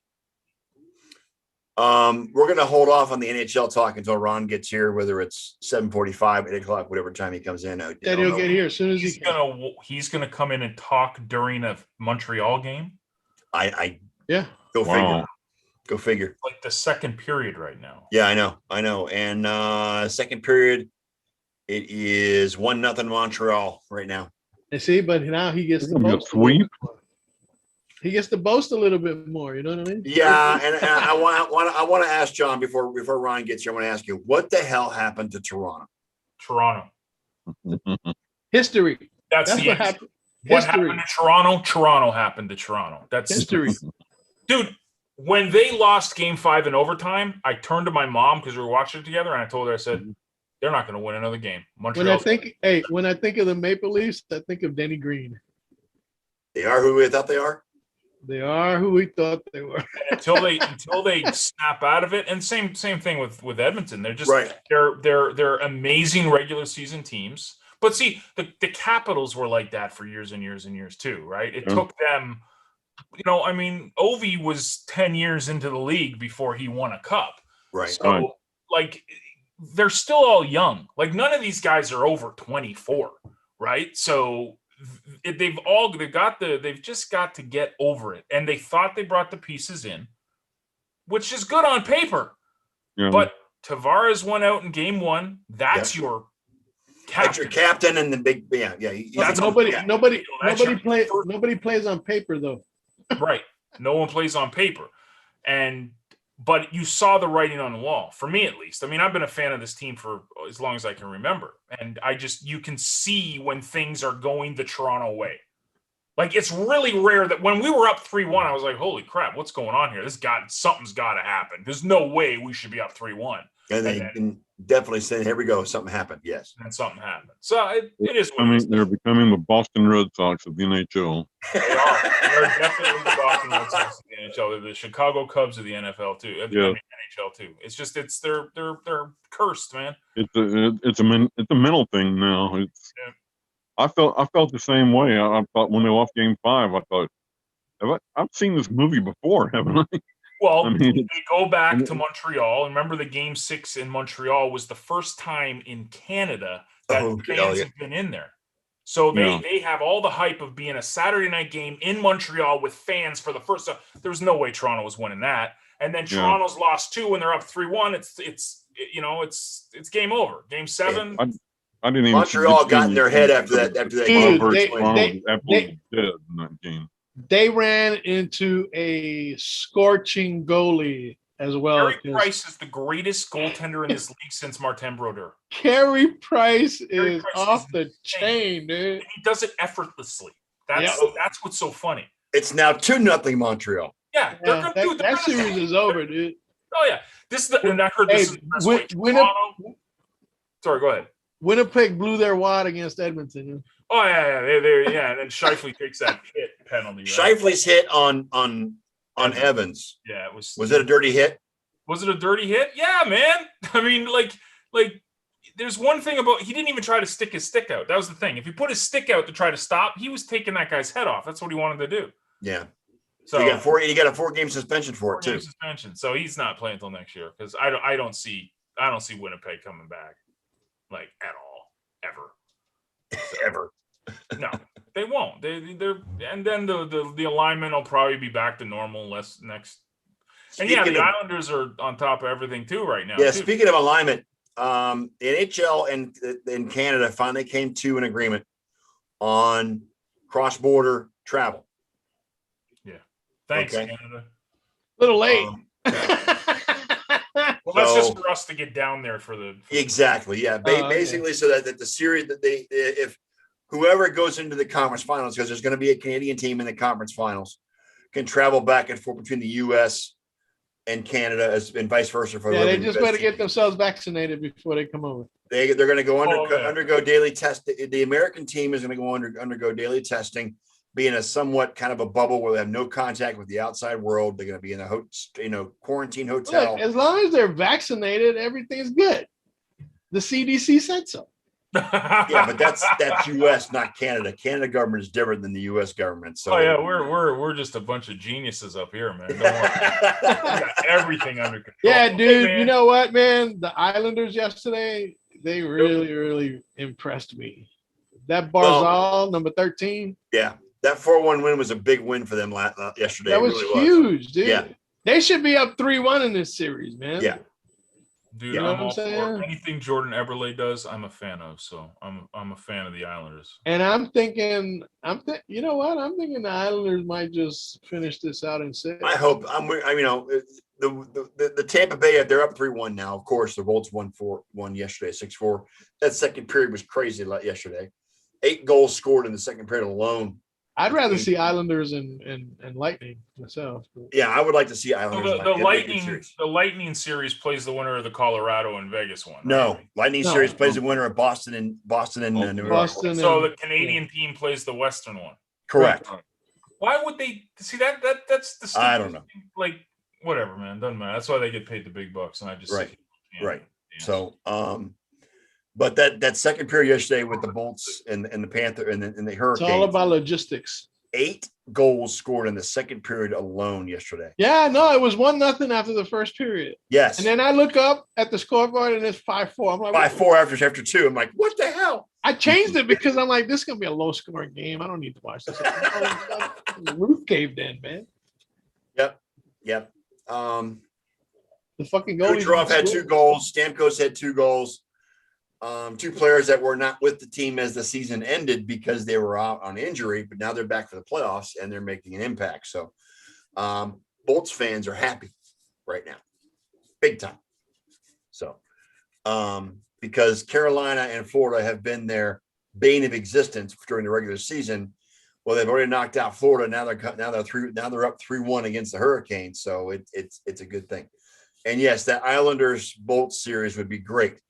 [SPEAKER 1] We're gonna hold off on the NHL talk until Ron gets here, whether it's 7:45, 8 o'clock, whatever time he comes in. I
[SPEAKER 2] Daddy
[SPEAKER 1] don't
[SPEAKER 2] will
[SPEAKER 1] know.
[SPEAKER 2] get here as soon as he can.
[SPEAKER 3] He's gonna come in and talk during a Montreal game,
[SPEAKER 1] I
[SPEAKER 2] Yeah.
[SPEAKER 1] go figure.
[SPEAKER 4] Wow.
[SPEAKER 1] Go figure.
[SPEAKER 3] like the second period right now.
[SPEAKER 1] Yeah, I know. And second period, it is 1-0 Montreal right now.
[SPEAKER 2] And see, but now he gets to
[SPEAKER 4] It's gonna be a
[SPEAKER 2] boast a little
[SPEAKER 4] sweep.
[SPEAKER 2] bit more. He gets to boast a little bit more. You know what I mean?
[SPEAKER 1] Yeah, and I want to ask John before Ron gets here. I want to ask you, what the hell happened to Toronto?
[SPEAKER 3] Toronto.
[SPEAKER 2] History.
[SPEAKER 3] That's
[SPEAKER 2] That's
[SPEAKER 3] the
[SPEAKER 2] what
[SPEAKER 3] answer.
[SPEAKER 2] happened.
[SPEAKER 3] What
[SPEAKER 2] History.
[SPEAKER 3] happened to Toronto? Toronto happened to Toronto. That's
[SPEAKER 2] History.
[SPEAKER 3] dude. When they lost Game 5 in overtime, I turned to my mom because we were watching it together, and I told her, I said, "They're not going to win another game."
[SPEAKER 2] When
[SPEAKER 3] Montreal.
[SPEAKER 2] I think of the Maple Leafs, I think of Denny Green.
[SPEAKER 1] They are who we thought they are.
[SPEAKER 2] They are who we thought they were.
[SPEAKER 3] until they snap out of it, and same thing with Edmonton. They're just
[SPEAKER 1] Right.
[SPEAKER 3] they're amazing regular season teams. But see, the Capitals were like that for years and years and years too, right? It
[SPEAKER 4] Yeah.
[SPEAKER 3] took them, I mean, Ovi was 10 years into the league before he won a cup.
[SPEAKER 1] Right.
[SPEAKER 3] So,
[SPEAKER 4] Right.
[SPEAKER 3] like, they're still all young. Like, none of these guys are over 24, right? So they've just got to get over it. And they thought they brought the pieces in, which is good on paper.
[SPEAKER 4] Yeah.
[SPEAKER 3] But Tavares went out in game 1. That's your
[SPEAKER 1] That's your
[SPEAKER 3] captain.
[SPEAKER 1] captain and the big
[SPEAKER 3] That's
[SPEAKER 2] nobody
[SPEAKER 3] That's your
[SPEAKER 2] plays.
[SPEAKER 3] first-
[SPEAKER 2] Nobody plays on paper though.
[SPEAKER 3] Right. No one plays on paper. But you saw the writing on the wall, for me at least. I mean, I've been a fan of this team for as long as I can remember. And you can see when things are going the Toronto way. Like, it's really rare that when we were up 3-1, I was like, holy crap, what's going on here? Something's got to happen. There's no way we should be up 3-1.
[SPEAKER 1] And they can definitely say, here we go. Something happened. Yes.
[SPEAKER 3] And something happened. So it is what
[SPEAKER 4] I
[SPEAKER 3] it
[SPEAKER 4] mean,
[SPEAKER 3] is.
[SPEAKER 4] they're becoming the Boston Red Sox of the NHL.
[SPEAKER 3] They are. They're definitely the Boston Red Sox of the NHL. They're the Chicago Cubs of the NFL too.
[SPEAKER 4] Yeah.
[SPEAKER 3] I mean, NHL too. It's just they're cursed, man.
[SPEAKER 4] It's a mental thing now.
[SPEAKER 3] Yeah.
[SPEAKER 4] I felt the same way. I thought when they lost Game 5, I thought, I've seen this movie before, haven't I?
[SPEAKER 3] Well,
[SPEAKER 4] I mean,
[SPEAKER 3] they go back to Montreal. Remember, the Game 6 in Montreal was the first time in Canada that fans have been in there. So they have all the hype of being a Saturday night game in Montreal with fans for the first time. There's no way Toronto was winning that. And then Toronto's lost 2 and they're up 3-1. It's game over. Game 7.
[SPEAKER 4] I didn't even
[SPEAKER 1] Montreal got in their head after that.
[SPEAKER 2] Dude,
[SPEAKER 4] Toronto was
[SPEAKER 2] they-
[SPEAKER 4] absolutely dead in that game.
[SPEAKER 2] they ran into a scorching goalie as well.
[SPEAKER 3] Carey Price is the greatest goaltender in this league since Martin Brodeur.
[SPEAKER 2] Carey Price
[SPEAKER 3] Carey
[SPEAKER 2] is
[SPEAKER 3] Price
[SPEAKER 2] off
[SPEAKER 3] is
[SPEAKER 2] the
[SPEAKER 3] insane.
[SPEAKER 2] chain, dude.
[SPEAKER 3] And he does it effortlessly. That's what's so funny.
[SPEAKER 1] It's now 2-0 Montreal.
[SPEAKER 3] Yeah, they're
[SPEAKER 2] Yeah,
[SPEAKER 3] gonna do
[SPEAKER 2] that series is over, dude.
[SPEAKER 3] Oh yeah, this is the, and I heard this is the best way. Toronto. Sorry, go ahead.
[SPEAKER 2] Winnipeg blew their wad against Edmonton.
[SPEAKER 3] Oh yeah, and then Scheifele takes that hit penalty. Right?
[SPEAKER 1] Scheifele's hit on Evans.
[SPEAKER 3] Yeah, it was.
[SPEAKER 1] Was it a dirty hit?
[SPEAKER 3] Was it a dirty hit? Yeah, man. I mean, like, there's one thing about he didn't even try to stick his stick out. That was the thing. If he put his stick out to try to stop, he was taking that guy's head off. That's what he wanted to do.
[SPEAKER 1] Yeah.
[SPEAKER 3] So
[SPEAKER 1] you got a 4-game suspension for it too.
[SPEAKER 3] Suspension. So he's not playing until next year because I don't see Winnipeg coming back like at all ever. So,
[SPEAKER 1] Ever.
[SPEAKER 3] No, they won't. They're and then the alignment will probably be back to normal next. And the Islanders are on top of everything too right now.
[SPEAKER 1] Yeah. Speaking of alignment, the NHL and in Canada finally came to an agreement on cross-border travel.
[SPEAKER 3] Yeah. Thanks,
[SPEAKER 1] Okay.
[SPEAKER 3] Canada.
[SPEAKER 2] Little late.
[SPEAKER 3] Well, that's just for us to get down there for the
[SPEAKER 1] Exactly. Yeah. Basically, so that the series that if whoever goes into the conference finals, because there's going to be a Canadian team in the conference finals, can travel back and forth between the U.S. and Canada, and vice versa.
[SPEAKER 2] They just better get themselves vaccinated before they come over.
[SPEAKER 1] They're going to go undergo daily test. The American team is going to go undergo daily testing, be in a somewhat kind of a bubble where they have no contact with the outside world. They're going to be in a quarantine hotel.
[SPEAKER 2] Look, as long as they're vaccinated, everything's good. The CDC said so.
[SPEAKER 1] Yeah, but that's U.S., not Canada. Canada government is different than the U.S. government. So,
[SPEAKER 3] we're just a bunch of geniuses up here, man. Don't worry. We got everything under control.
[SPEAKER 2] Yeah, dude.
[SPEAKER 3] Hey,
[SPEAKER 2] you know what, man? The Islanders yesterday, they really impressed me. That Barzal, number 13.
[SPEAKER 1] Yeah, that 4-1 win was a big win for them yesterday.
[SPEAKER 2] That was
[SPEAKER 1] really
[SPEAKER 2] huge, dude.
[SPEAKER 1] Yeah.
[SPEAKER 2] They should be up 3-1 in this series, man.
[SPEAKER 1] Yeah.
[SPEAKER 3] Dude,
[SPEAKER 2] You know
[SPEAKER 3] I'm all
[SPEAKER 2] what I'm
[SPEAKER 3] for
[SPEAKER 2] saying?
[SPEAKER 3] anything Jordan Eberle does. I'm a fan of. So I'm a fan of the Islanders.
[SPEAKER 2] And I'm thinking, you know what? I'm thinking the Islanders might just finish this out in 6.
[SPEAKER 1] I hope. The Tampa Bay, they're up 3-1 now. Of course, the Bolts won yesterday, 6-4. That second period was crazy yesterday. 8 goals scored in the second period alone.
[SPEAKER 2] I'd rather see Islanders and Lightning myself.
[SPEAKER 1] Yeah, I would like to see Islanders.
[SPEAKER 3] The Lightning series plays the winner of the Colorado and Vegas one.
[SPEAKER 1] No,
[SPEAKER 3] right?
[SPEAKER 1] Lightning series plays the winner of Boston and New York.
[SPEAKER 2] Boston.
[SPEAKER 3] So the Canadian team plays the Western one.
[SPEAKER 1] Correct.
[SPEAKER 3] Why would they see that? That's the
[SPEAKER 1] I don't know.
[SPEAKER 3] Like whatever, man. Doesn't matter. That's why they get paid the big bucks, and I just
[SPEAKER 1] Right. So, but that second period yesterday with the Bolts and the Panther and the Hurricanes.
[SPEAKER 2] It's all about logistics.
[SPEAKER 1] 8 goals scored in the second period alone yesterday.
[SPEAKER 2] Yeah, no, it was 1-0 after the first period.
[SPEAKER 1] Yes.
[SPEAKER 2] And then I look up at the scoreboard and it's 5-4. I'm like,
[SPEAKER 1] 5-4 after 2. I'm like, what the hell?
[SPEAKER 2] I changed it because I'm like, this is gonna be a low scoring game. I don't need to watch this. The roof caved in, man.
[SPEAKER 1] Yep.
[SPEAKER 2] The fucking goalie.
[SPEAKER 1] Kucherov had 2 goals. Stamkos had 2 goals. 2 players that were not with the team as the season ended because they were out on injury, but now they're back for the playoffs and they're making an impact. So, Bolts fans are happy right now, big time. So, because Carolina and Florida have been their bane of existence during the regular season. Well, they've already knocked out Florida. Now they're up 3-1 against the Hurricanes. So it's a good thing. And yes, that Islanders Bolts series would be great.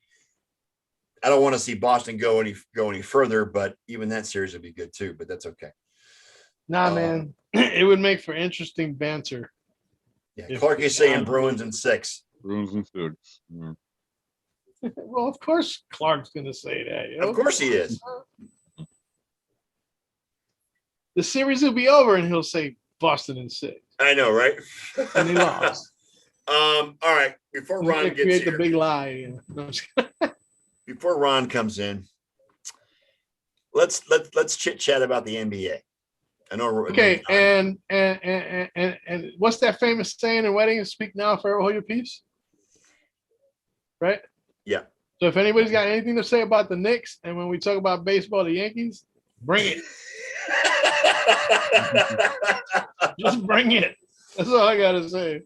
[SPEAKER 1] I don't want to see Boston go any further, but even that series would be good too. But that's okay.
[SPEAKER 2] Nah, man, it would make for interesting banter.
[SPEAKER 1] Yeah, Clark is saying Bruins in 6.
[SPEAKER 4] Bruins and 6. Yeah.
[SPEAKER 2] Well, of course, Clark's gonna say that. You know?
[SPEAKER 1] Of course he is.
[SPEAKER 2] The series will be over, and he'll say Boston in 6,
[SPEAKER 1] I know, right?
[SPEAKER 2] and he lost.
[SPEAKER 1] All right. Before Ron gets
[SPEAKER 2] create
[SPEAKER 1] here,
[SPEAKER 2] the big lie. You know?
[SPEAKER 1] before Ron comes in, let's chit chat about the NBA. I know.
[SPEAKER 2] Okay, and what's that famous saying in weddings? Speak now, forever hold your peace. Right?
[SPEAKER 1] Yeah.
[SPEAKER 2] So if anybody's got anything to say about the Knicks, and when we talk about baseball, the Yankees, bring it. Just bring it. That's all I gotta say.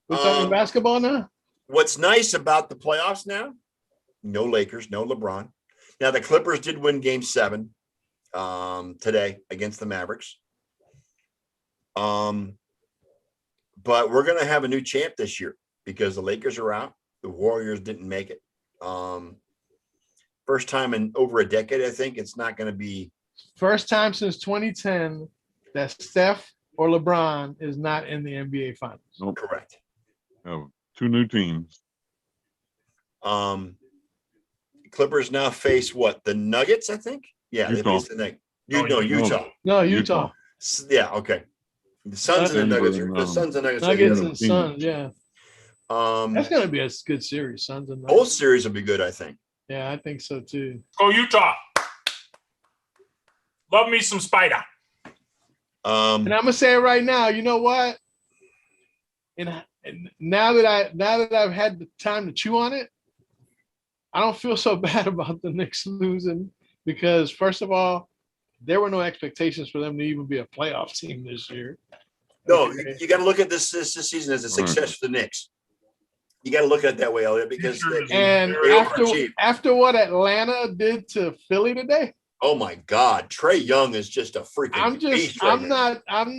[SPEAKER 2] We're talking basketball now.
[SPEAKER 1] What's nice about the playoffs now? No Lakers, no LeBron. Now the Clippers did win Game 7 today against the Mavericks. But we're gonna have a new champ this year because the Lakers are out. The Warriors didn't make it. First time in over a decade, I think. It's not going to be
[SPEAKER 2] First time since 2010 that Steph or LeBron is not in the NBA Finals.
[SPEAKER 4] Nope.
[SPEAKER 1] correct.
[SPEAKER 4] Have 2 new teams.
[SPEAKER 1] Clippers now face what? The Nuggets, I think. Yeah,
[SPEAKER 4] Utah.
[SPEAKER 1] they face the Nuggets.
[SPEAKER 3] No,
[SPEAKER 1] Utah.
[SPEAKER 2] No, Utah.
[SPEAKER 1] Yeah, okay. The Suns and the Nuggets. The Suns and Nuggets. are the
[SPEAKER 2] Nuggets
[SPEAKER 1] other
[SPEAKER 2] and Suns, yeah.
[SPEAKER 1] one.
[SPEAKER 2] That's gonna be a good series, Suns and
[SPEAKER 1] Both
[SPEAKER 2] Nuggets.
[SPEAKER 1] series will be good, I think.
[SPEAKER 2] Yeah, I think so too.
[SPEAKER 3] Go Utah. Love me some Spider.
[SPEAKER 2] And I'm gonna say it right now. You know what? And now that I've had the time to chew on it, I don't feel so bad about the Knicks losing because first of all, there were no expectations for them to even be a playoff team this year.
[SPEAKER 1] No,
[SPEAKER 2] Okay.
[SPEAKER 1] you got to look at this season as a success for the Knicks. You got to look at it that way, Elliot, because
[SPEAKER 2] And
[SPEAKER 1] They overachieved.
[SPEAKER 2] after what Atlanta did to Philly today,
[SPEAKER 1] oh my God, Trey Young is just a freaking beast right now.
[SPEAKER 2] I'm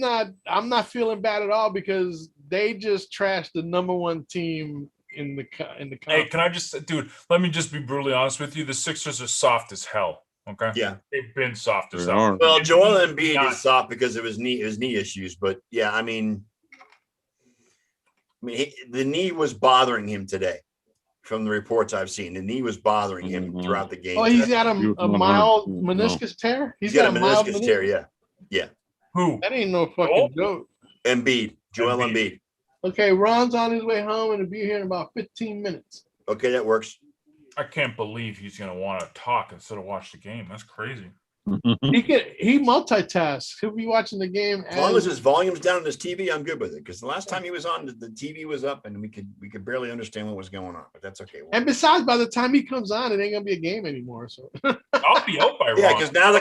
[SPEAKER 2] not feeling bad at all because they just trashed the number 1 team in the
[SPEAKER 3] Hey,
[SPEAKER 2] conference.
[SPEAKER 3] can I just, dude? Let me just be brutally honest with you. The Sixers are soft as hell. Okay.
[SPEAKER 1] Yeah.
[SPEAKER 3] They've been soft as
[SPEAKER 4] They
[SPEAKER 3] hell.
[SPEAKER 4] are.
[SPEAKER 1] Well, Joel Embiid
[SPEAKER 3] Not-
[SPEAKER 1] is soft because of his knee issues, but yeah, I mean, the knee was bothering him today. From the reports I've seen, the knee was bothering him
[SPEAKER 4] Mhm.
[SPEAKER 1] throughout the game.
[SPEAKER 2] Oh, he's got
[SPEAKER 4] He was
[SPEAKER 2] a
[SPEAKER 4] 100%,
[SPEAKER 2] mild
[SPEAKER 4] no.
[SPEAKER 2] meniscus tear.
[SPEAKER 1] He's got a
[SPEAKER 2] mild
[SPEAKER 1] meniscus tear. Yeah,
[SPEAKER 3] Who?
[SPEAKER 2] That ain't no fucking
[SPEAKER 3] Oh.
[SPEAKER 2] joke.
[SPEAKER 1] Embiid, Joel
[SPEAKER 3] Embiid.
[SPEAKER 1] Embiid.
[SPEAKER 2] Okay, Ron's on his way home and he'll be here in about 15 minutes.
[SPEAKER 1] Okay, that works.
[SPEAKER 3] I can't believe he's gonna want to talk instead of watch the game. That's crazy.
[SPEAKER 2] He multitasks. He'll be watching the game
[SPEAKER 1] As long as his volume's down on his TV, I'm good with it. Because the last time he was on, the TV was up, and we could barely understand what was going on. But that's okay.
[SPEAKER 2] and besides, by the time he comes on, it ain't gonna be a game anymore. So
[SPEAKER 3] I'll be out by
[SPEAKER 1] Yeah,
[SPEAKER 3] Ron.
[SPEAKER 1] because now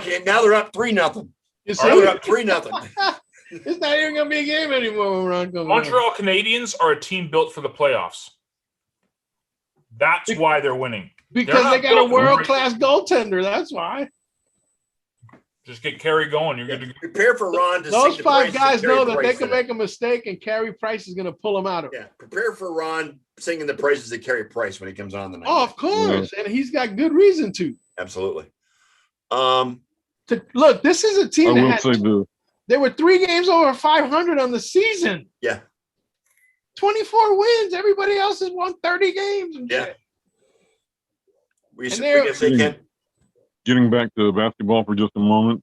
[SPEAKER 1] they're up 3-0.
[SPEAKER 2] you
[SPEAKER 1] Now they're
[SPEAKER 2] see,
[SPEAKER 1] up 3-0.
[SPEAKER 2] it's not even gonna be a game anymore when Ron comes on.
[SPEAKER 3] Montreal Canadiens are a team built for the playoffs. That's why they're winning.
[SPEAKER 2] Because
[SPEAKER 3] They're
[SPEAKER 2] they
[SPEAKER 3] not
[SPEAKER 2] got a
[SPEAKER 3] built for
[SPEAKER 2] world-class goaltender. That's why.
[SPEAKER 3] Just get Kerry going. You're good to go.
[SPEAKER 1] Prepare for Ron to
[SPEAKER 2] Those
[SPEAKER 1] sing the
[SPEAKER 2] 5
[SPEAKER 1] praises of
[SPEAKER 2] guys
[SPEAKER 1] Carey
[SPEAKER 2] know that
[SPEAKER 1] Price
[SPEAKER 2] they can
[SPEAKER 1] today.
[SPEAKER 2] make a mistake, and Carey Price is gonna pull them out of it.
[SPEAKER 1] Yeah, prepare for Ron singing the praises of Carey Price when he comes on tonight.
[SPEAKER 2] Oh, of course, and he's got good reason to.
[SPEAKER 1] Absolutely.
[SPEAKER 2] Look, this is a
[SPEAKER 4] I
[SPEAKER 2] team that
[SPEAKER 4] will
[SPEAKER 2] had,
[SPEAKER 4] say
[SPEAKER 2] they were 3 games over 500 on the season.
[SPEAKER 1] Yeah.
[SPEAKER 2] 24 wins. Everybody else has won 30 games. And
[SPEAKER 1] Yeah.
[SPEAKER 2] shit.
[SPEAKER 1] We
[SPEAKER 2] And
[SPEAKER 1] we
[SPEAKER 2] they're-
[SPEAKER 1] can say, Ken?
[SPEAKER 4] getting back to basketball for just a moment,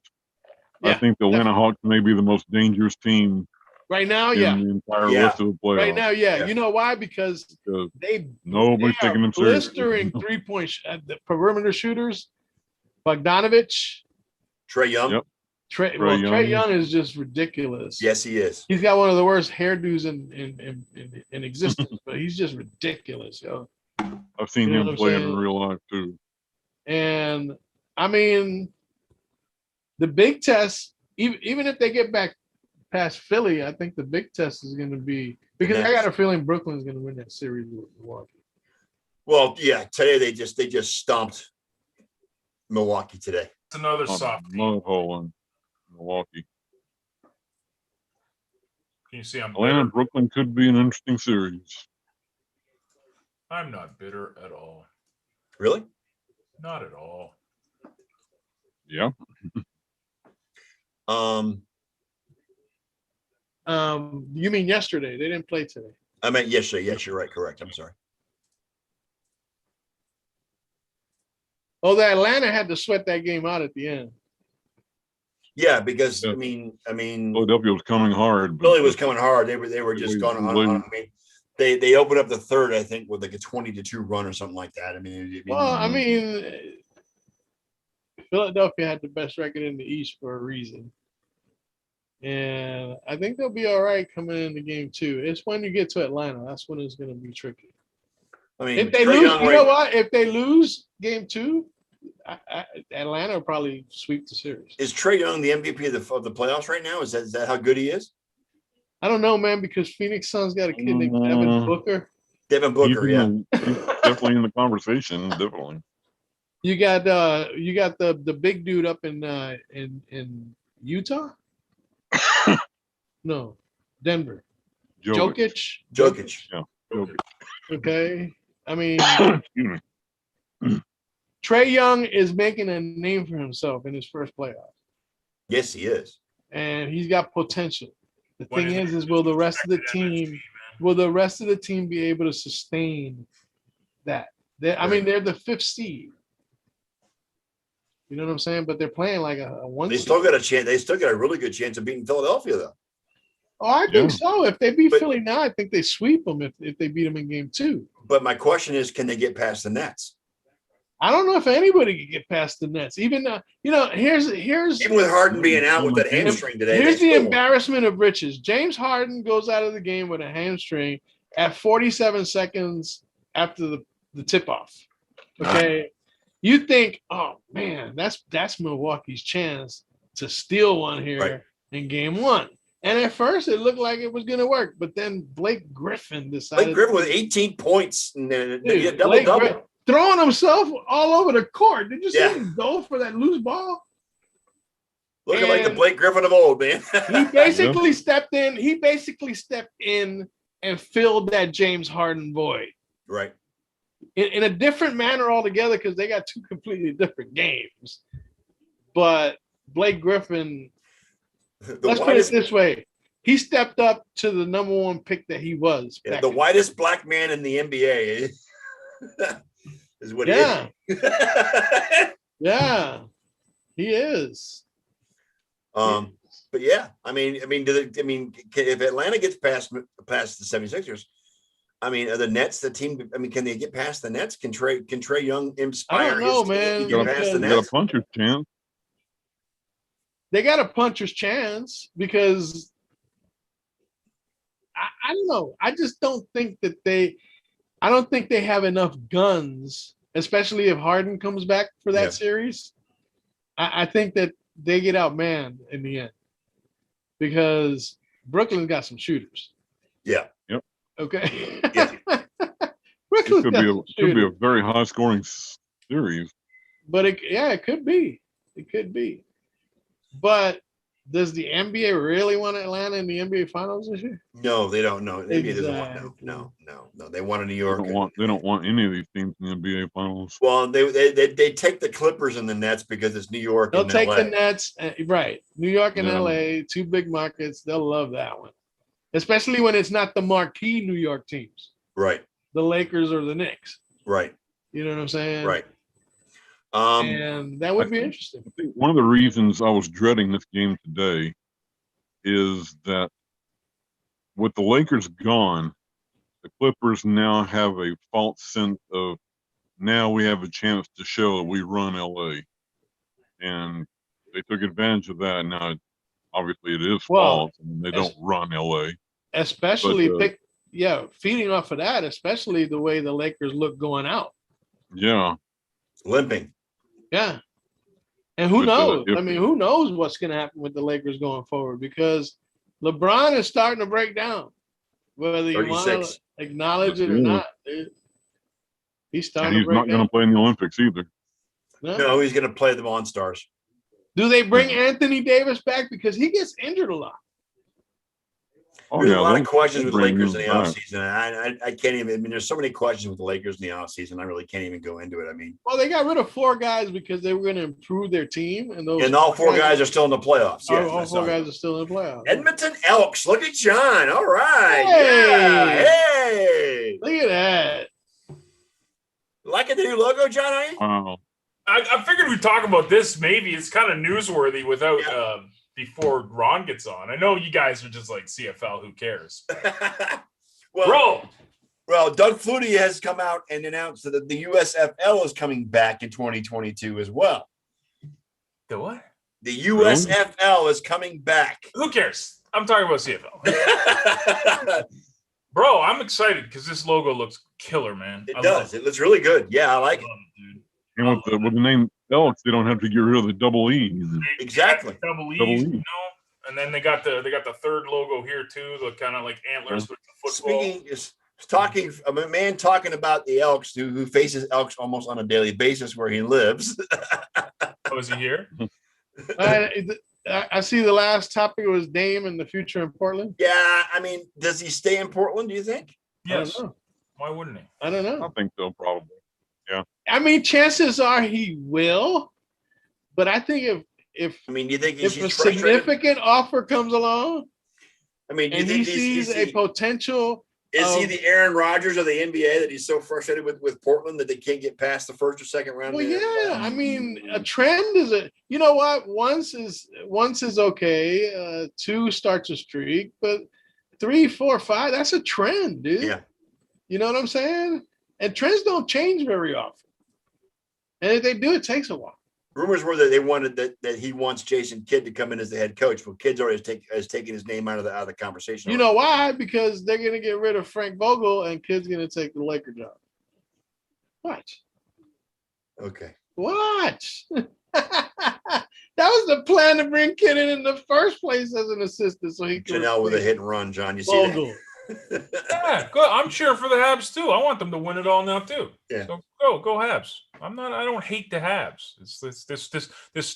[SPEAKER 4] I
[SPEAKER 2] Yeah,
[SPEAKER 4] think the Atlanta Hawks may be the most dangerous team
[SPEAKER 2] Right now,
[SPEAKER 4] in
[SPEAKER 2] yeah.
[SPEAKER 4] the entire
[SPEAKER 1] Yeah.
[SPEAKER 4] rest of the playoffs.
[SPEAKER 2] Right now, yeah.
[SPEAKER 1] Yeah.
[SPEAKER 2] You know why? Because
[SPEAKER 4] Because
[SPEAKER 2] they
[SPEAKER 4] nobody's
[SPEAKER 2] they are
[SPEAKER 4] taking them seriously.
[SPEAKER 2] blistering 3-point the perimeter shooters. Bogdanovich,
[SPEAKER 1] Trey Young?
[SPEAKER 4] Yep.
[SPEAKER 2] Trey
[SPEAKER 4] Young.
[SPEAKER 2] Young is just ridiculous.
[SPEAKER 1] Yes, he is.
[SPEAKER 2] He's got one of the worst hairdos in existence, but he's just ridiculous, yo.
[SPEAKER 4] I've seen
[SPEAKER 2] You know
[SPEAKER 4] him
[SPEAKER 2] what I'm
[SPEAKER 4] play in
[SPEAKER 2] saying?
[SPEAKER 4] real life too.
[SPEAKER 2] And I mean, the big test, even if they get back past Philly, I think the big test is going to be because I got a feeling Brooklyn's going to win that series with Milwaukee.
[SPEAKER 1] Well, yeah, today they just stomped Milwaukee today.
[SPEAKER 3] It's another soft team.
[SPEAKER 4] Mud hole in Milwaukee.
[SPEAKER 3] Can you see I'm
[SPEAKER 4] Atlanta
[SPEAKER 3] bitter?
[SPEAKER 4] and Brooklyn could be an interesting series.
[SPEAKER 3] I'm not bitter at all.
[SPEAKER 1] Really?
[SPEAKER 3] Not at all.
[SPEAKER 4] Yeah.
[SPEAKER 2] You mean yesterday? They didn't play today.
[SPEAKER 1] I meant yesterday. Yes, you're right. Correct. I'm sorry.
[SPEAKER 2] Oh, the Atlanta had to sweat that game out at the end.
[SPEAKER 1] Yeah, because
[SPEAKER 4] Yeah.
[SPEAKER 1] I mean,
[SPEAKER 4] Philadelphia was coming hard. But
[SPEAKER 1] Billy was coming hard. They were just going on. I mean, they opened up the third, I think, with like a 20-2 run or something like that. I mean,
[SPEAKER 2] Well, I mean, Philadelphia had the best record in the East for a reason. And I think they'll be all right coming into game 2. It's when you get to Atlanta. That's when it's going to be tricky.
[SPEAKER 1] I mean,
[SPEAKER 2] If they
[SPEAKER 1] Trae
[SPEAKER 2] lose,
[SPEAKER 1] Young
[SPEAKER 2] you know what? If they lose game 2, Atlanta will probably sweep the series.
[SPEAKER 1] Is Trae Young the MVP of the playoffs right now? Is that how good he is?
[SPEAKER 2] I don't know, man, because Phoenix Suns got a kid named Devin Booker.
[SPEAKER 1] Devin Booker,
[SPEAKER 4] He's definitely in the conversation. Definitely.
[SPEAKER 2] You got the big dude up in Utah. No, Denver. Jokic.
[SPEAKER 4] Yeah. Jokic.
[SPEAKER 2] Okay. I mean,
[SPEAKER 4] Excuse me.
[SPEAKER 2] Trae Young is making a name for himself in his first playoff.
[SPEAKER 1] Yes, he is.
[SPEAKER 2] And he's got potential. The
[SPEAKER 3] What
[SPEAKER 2] thing
[SPEAKER 3] is
[SPEAKER 2] is will the rest of the team be able to sustain that? They're the 5th seed. You know what I'm saying? But they're playing like a one.
[SPEAKER 1] They
[SPEAKER 2] seed.
[SPEAKER 1] still got a chance. They still got a really good chance of beating Philadelphia, though.
[SPEAKER 2] Oh, I think
[SPEAKER 4] Yeah.
[SPEAKER 2] so. If they beat
[SPEAKER 1] But-
[SPEAKER 2] Philly now, I think they sweep them if they beat them in game 2.
[SPEAKER 1] But my question is, can they get past the Nets?
[SPEAKER 2] I don't know if anybody can get past the Nets. Even here's
[SPEAKER 1] Even with Harden being out with that hamstring today,
[SPEAKER 2] here's
[SPEAKER 1] they
[SPEAKER 2] the
[SPEAKER 1] still-
[SPEAKER 2] embarrassment of riches. James Harden goes out of the game with a hamstring at 47 seconds after the tip off. Okay. You think, oh man, that's Milwaukee's chance to steal one here
[SPEAKER 1] Right.
[SPEAKER 2] in game 1. And at first it looked like it was gonna work, but then Blake Griffin decided
[SPEAKER 1] Blake Griffin with 18 points and then
[SPEAKER 2] Dude,
[SPEAKER 1] double
[SPEAKER 2] Blake
[SPEAKER 1] double.
[SPEAKER 2] Griffin throwing himself all over the court. Did you see
[SPEAKER 1] Yeah.
[SPEAKER 2] him go for that loose ball?
[SPEAKER 1] Looking like the
[SPEAKER 2] And-
[SPEAKER 1] Blake Griffin of old, man.
[SPEAKER 2] He basically stepped in. He basically stepped in and filled that James Harden void
[SPEAKER 1] Right.
[SPEAKER 2] in a different manner altogether because they got 2 completely different games. But Blake Griffin,
[SPEAKER 1] The
[SPEAKER 2] let's put it
[SPEAKER 1] whitest,
[SPEAKER 2] this way. He stepped up to the number 1 pick that he was.
[SPEAKER 1] yeah,
[SPEAKER 2] back
[SPEAKER 1] the
[SPEAKER 2] in-
[SPEAKER 1] whitest black man in the NBA is what
[SPEAKER 2] Yeah.
[SPEAKER 1] he is.
[SPEAKER 2] Yeah, he is.
[SPEAKER 1] But yeah, if Atlanta gets past the 76ers, I mean, are the Nets the team? I mean, can they get past the Nets? Can Trae Young inspire?
[SPEAKER 2] I don't know,
[SPEAKER 1] his
[SPEAKER 2] man.
[SPEAKER 1] team to get past the
[SPEAKER 4] They got a
[SPEAKER 1] Nets?
[SPEAKER 4] puncher's chance.
[SPEAKER 2] They got a puncher's chance because I don't know. I just don't think that I don't think they have enough guns, especially if Harden comes back for that
[SPEAKER 1] Yeah.
[SPEAKER 2] series. I think that they get outmanned in the end because Brooklyn's got some shooters.
[SPEAKER 1] Yeah.
[SPEAKER 2] Okay.
[SPEAKER 1] Yeah.
[SPEAKER 4] It
[SPEAKER 2] Brooklyn's
[SPEAKER 4] could
[SPEAKER 2] got
[SPEAKER 4] be
[SPEAKER 2] some
[SPEAKER 4] a
[SPEAKER 2] shooters.
[SPEAKER 4] very high scoring series.
[SPEAKER 2] But it could be. It could be. But does the NBA really want Atlanta in the NBA Finals this year?
[SPEAKER 1] No, they don't. No, maybe it doesn't want.
[SPEAKER 2] Exactly.
[SPEAKER 1] No. They want a New
[SPEAKER 4] They
[SPEAKER 1] York.
[SPEAKER 4] don't want any of these teams in the NBA finals.
[SPEAKER 1] Well, they take the Clippers and the Nets because it's New York.
[SPEAKER 2] They'll
[SPEAKER 1] and
[SPEAKER 2] take
[SPEAKER 1] LA.
[SPEAKER 2] the Nets, right? New York and
[SPEAKER 4] Yeah.
[SPEAKER 2] LA, 2 big markets. They'll love that one, especially when it's not the marquee New York teams,
[SPEAKER 1] Right.
[SPEAKER 2] the Lakers or the Knicks.
[SPEAKER 1] Right.
[SPEAKER 2] You know what I'm saying?
[SPEAKER 1] Right.
[SPEAKER 2] And that would be
[SPEAKER 4] I
[SPEAKER 2] interesting.
[SPEAKER 4] think one of the reasons I was dreading this game today is that with the Lakers gone, the Clippers now have a false sense of now we have a chance to show that we run LA. And they took advantage of that. Now, obviously, it is
[SPEAKER 2] Well,
[SPEAKER 4] false. and they don't run LA.
[SPEAKER 2] Especially
[SPEAKER 4] But,
[SPEAKER 2] feeding off of that, especially the way the Lakers look going out.
[SPEAKER 4] Yeah.
[SPEAKER 1] Limping.
[SPEAKER 2] Yeah. And who
[SPEAKER 4] But,
[SPEAKER 2] knows?
[SPEAKER 4] if-
[SPEAKER 2] I mean, who knows what's going to happen with the Lakers going forward because LeBron is starting to break down, whether you want to
[SPEAKER 1] 36.
[SPEAKER 2] acknowledge it or
[SPEAKER 4] Yeah.
[SPEAKER 2] not. He's starting
[SPEAKER 4] And he's
[SPEAKER 2] to break
[SPEAKER 4] not going
[SPEAKER 2] down.
[SPEAKER 4] to play in the Olympics either.
[SPEAKER 2] No.
[SPEAKER 1] No, he's going to play the Monstars.
[SPEAKER 2] Do they bring Anthony Davis back because he gets injured a lot?
[SPEAKER 4] Oh,
[SPEAKER 1] There's
[SPEAKER 4] yeah.
[SPEAKER 1] a lot
[SPEAKER 4] they'll
[SPEAKER 1] of questions with the
[SPEAKER 4] bring
[SPEAKER 1] Lakers in
[SPEAKER 4] him
[SPEAKER 1] the
[SPEAKER 4] back.
[SPEAKER 1] offseason. I can't even. I mean, there's so many questions with the Lakers in the offseason. I really can't even go into it. I mean,
[SPEAKER 2] Well, they got rid of 4 guys because they were going to improve their team, and those
[SPEAKER 1] and all 4 guys are still in the playoffs. Yes,
[SPEAKER 2] all
[SPEAKER 1] I saw
[SPEAKER 2] 4 guys
[SPEAKER 1] that.
[SPEAKER 2] are still in the playoffs.
[SPEAKER 1] Edmonton Elks. Look at John. All right.
[SPEAKER 2] Hey.
[SPEAKER 1] Yeah. Hey.
[SPEAKER 2] Look at that.
[SPEAKER 1] Liking the new logo, John? Are you?
[SPEAKER 4] Wow.
[SPEAKER 3] I figured we'd talk about this. Maybe it's kind of newsworthy without before Ron gets on. I know you guys are just like CFL. Who cares,
[SPEAKER 1] well,
[SPEAKER 3] bro?
[SPEAKER 1] Doug Flutie has come out and announced that the USFL is coming back in 2022 as well.
[SPEAKER 3] The what?
[SPEAKER 1] The USFL is coming back.
[SPEAKER 3] Who cares? I'm talking about CFL. Bro, I'm excited because this logo looks killer, man.
[SPEAKER 1] It
[SPEAKER 3] I
[SPEAKER 1] does. It looks really good. Yeah, I like it.
[SPEAKER 3] love it, dude.
[SPEAKER 4] And with the name Elks, they don't have to get rid of the double E.
[SPEAKER 1] Exactly.
[SPEAKER 3] Double E's,
[SPEAKER 4] Double E.
[SPEAKER 3] you know? And then they got the third logo here too, the kind of like antlers with the football.
[SPEAKER 1] A man talking about the Elks who faces Elks almost on a daily basis where he lives.
[SPEAKER 3] Oh, is he here?
[SPEAKER 2] I see the last topic was Dame and the future in Portland.
[SPEAKER 1] Yeah, I mean, does he stay in Portland, do you think?
[SPEAKER 3] Yes.
[SPEAKER 2] I don't know.
[SPEAKER 3] Why wouldn't he?
[SPEAKER 2] I don't
[SPEAKER 4] I
[SPEAKER 2] know.
[SPEAKER 4] think so, probably.
[SPEAKER 2] I mean, chances are he will, but I think if
[SPEAKER 1] I mean, do you think
[SPEAKER 2] if
[SPEAKER 1] he's
[SPEAKER 2] a
[SPEAKER 1] frustrated?
[SPEAKER 2] significant offer comes along
[SPEAKER 1] I mean, do you
[SPEAKER 2] and he
[SPEAKER 1] think
[SPEAKER 2] sees
[SPEAKER 1] is
[SPEAKER 2] a potential,
[SPEAKER 1] he the Aaron Rodgers of the NBA that he's so frustrated with Portland that they can't get past the first or second round?
[SPEAKER 2] well, yeah. I mean, a trend is you know what? Once is okay. 2 starts a streak, but 3, 4, 5, that's a trend, dude.
[SPEAKER 1] Yeah.
[SPEAKER 2] You know what I'm saying? And trends don't change very often. And if they do, it takes a while.
[SPEAKER 1] Rumors were that they wanted that he wants Jason Kidd to come in as the head coach. Well, Kidd's already has taken his name out of the conversation.
[SPEAKER 2] You know why? Because they're going to get rid of Frank Vogel and Kidd's going to take the Laker job. Watch.
[SPEAKER 1] Okay.
[SPEAKER 2] Watch. That was the plan to bring Kidd in the first place as an assistant, so he could
[SPEAKER 1] Janelle with a hit and run, John. You see
[SPEAKER 2] Vogel.
[SPEAKER 1] that?
[SPEAKER 3] Yeah, good. I'm cheering for the Habs too. I want them to win it all now too.
[SPEAKER 1] Yeah.
[SPEAKER 3] So go Habs. I don't hate the Habs. It's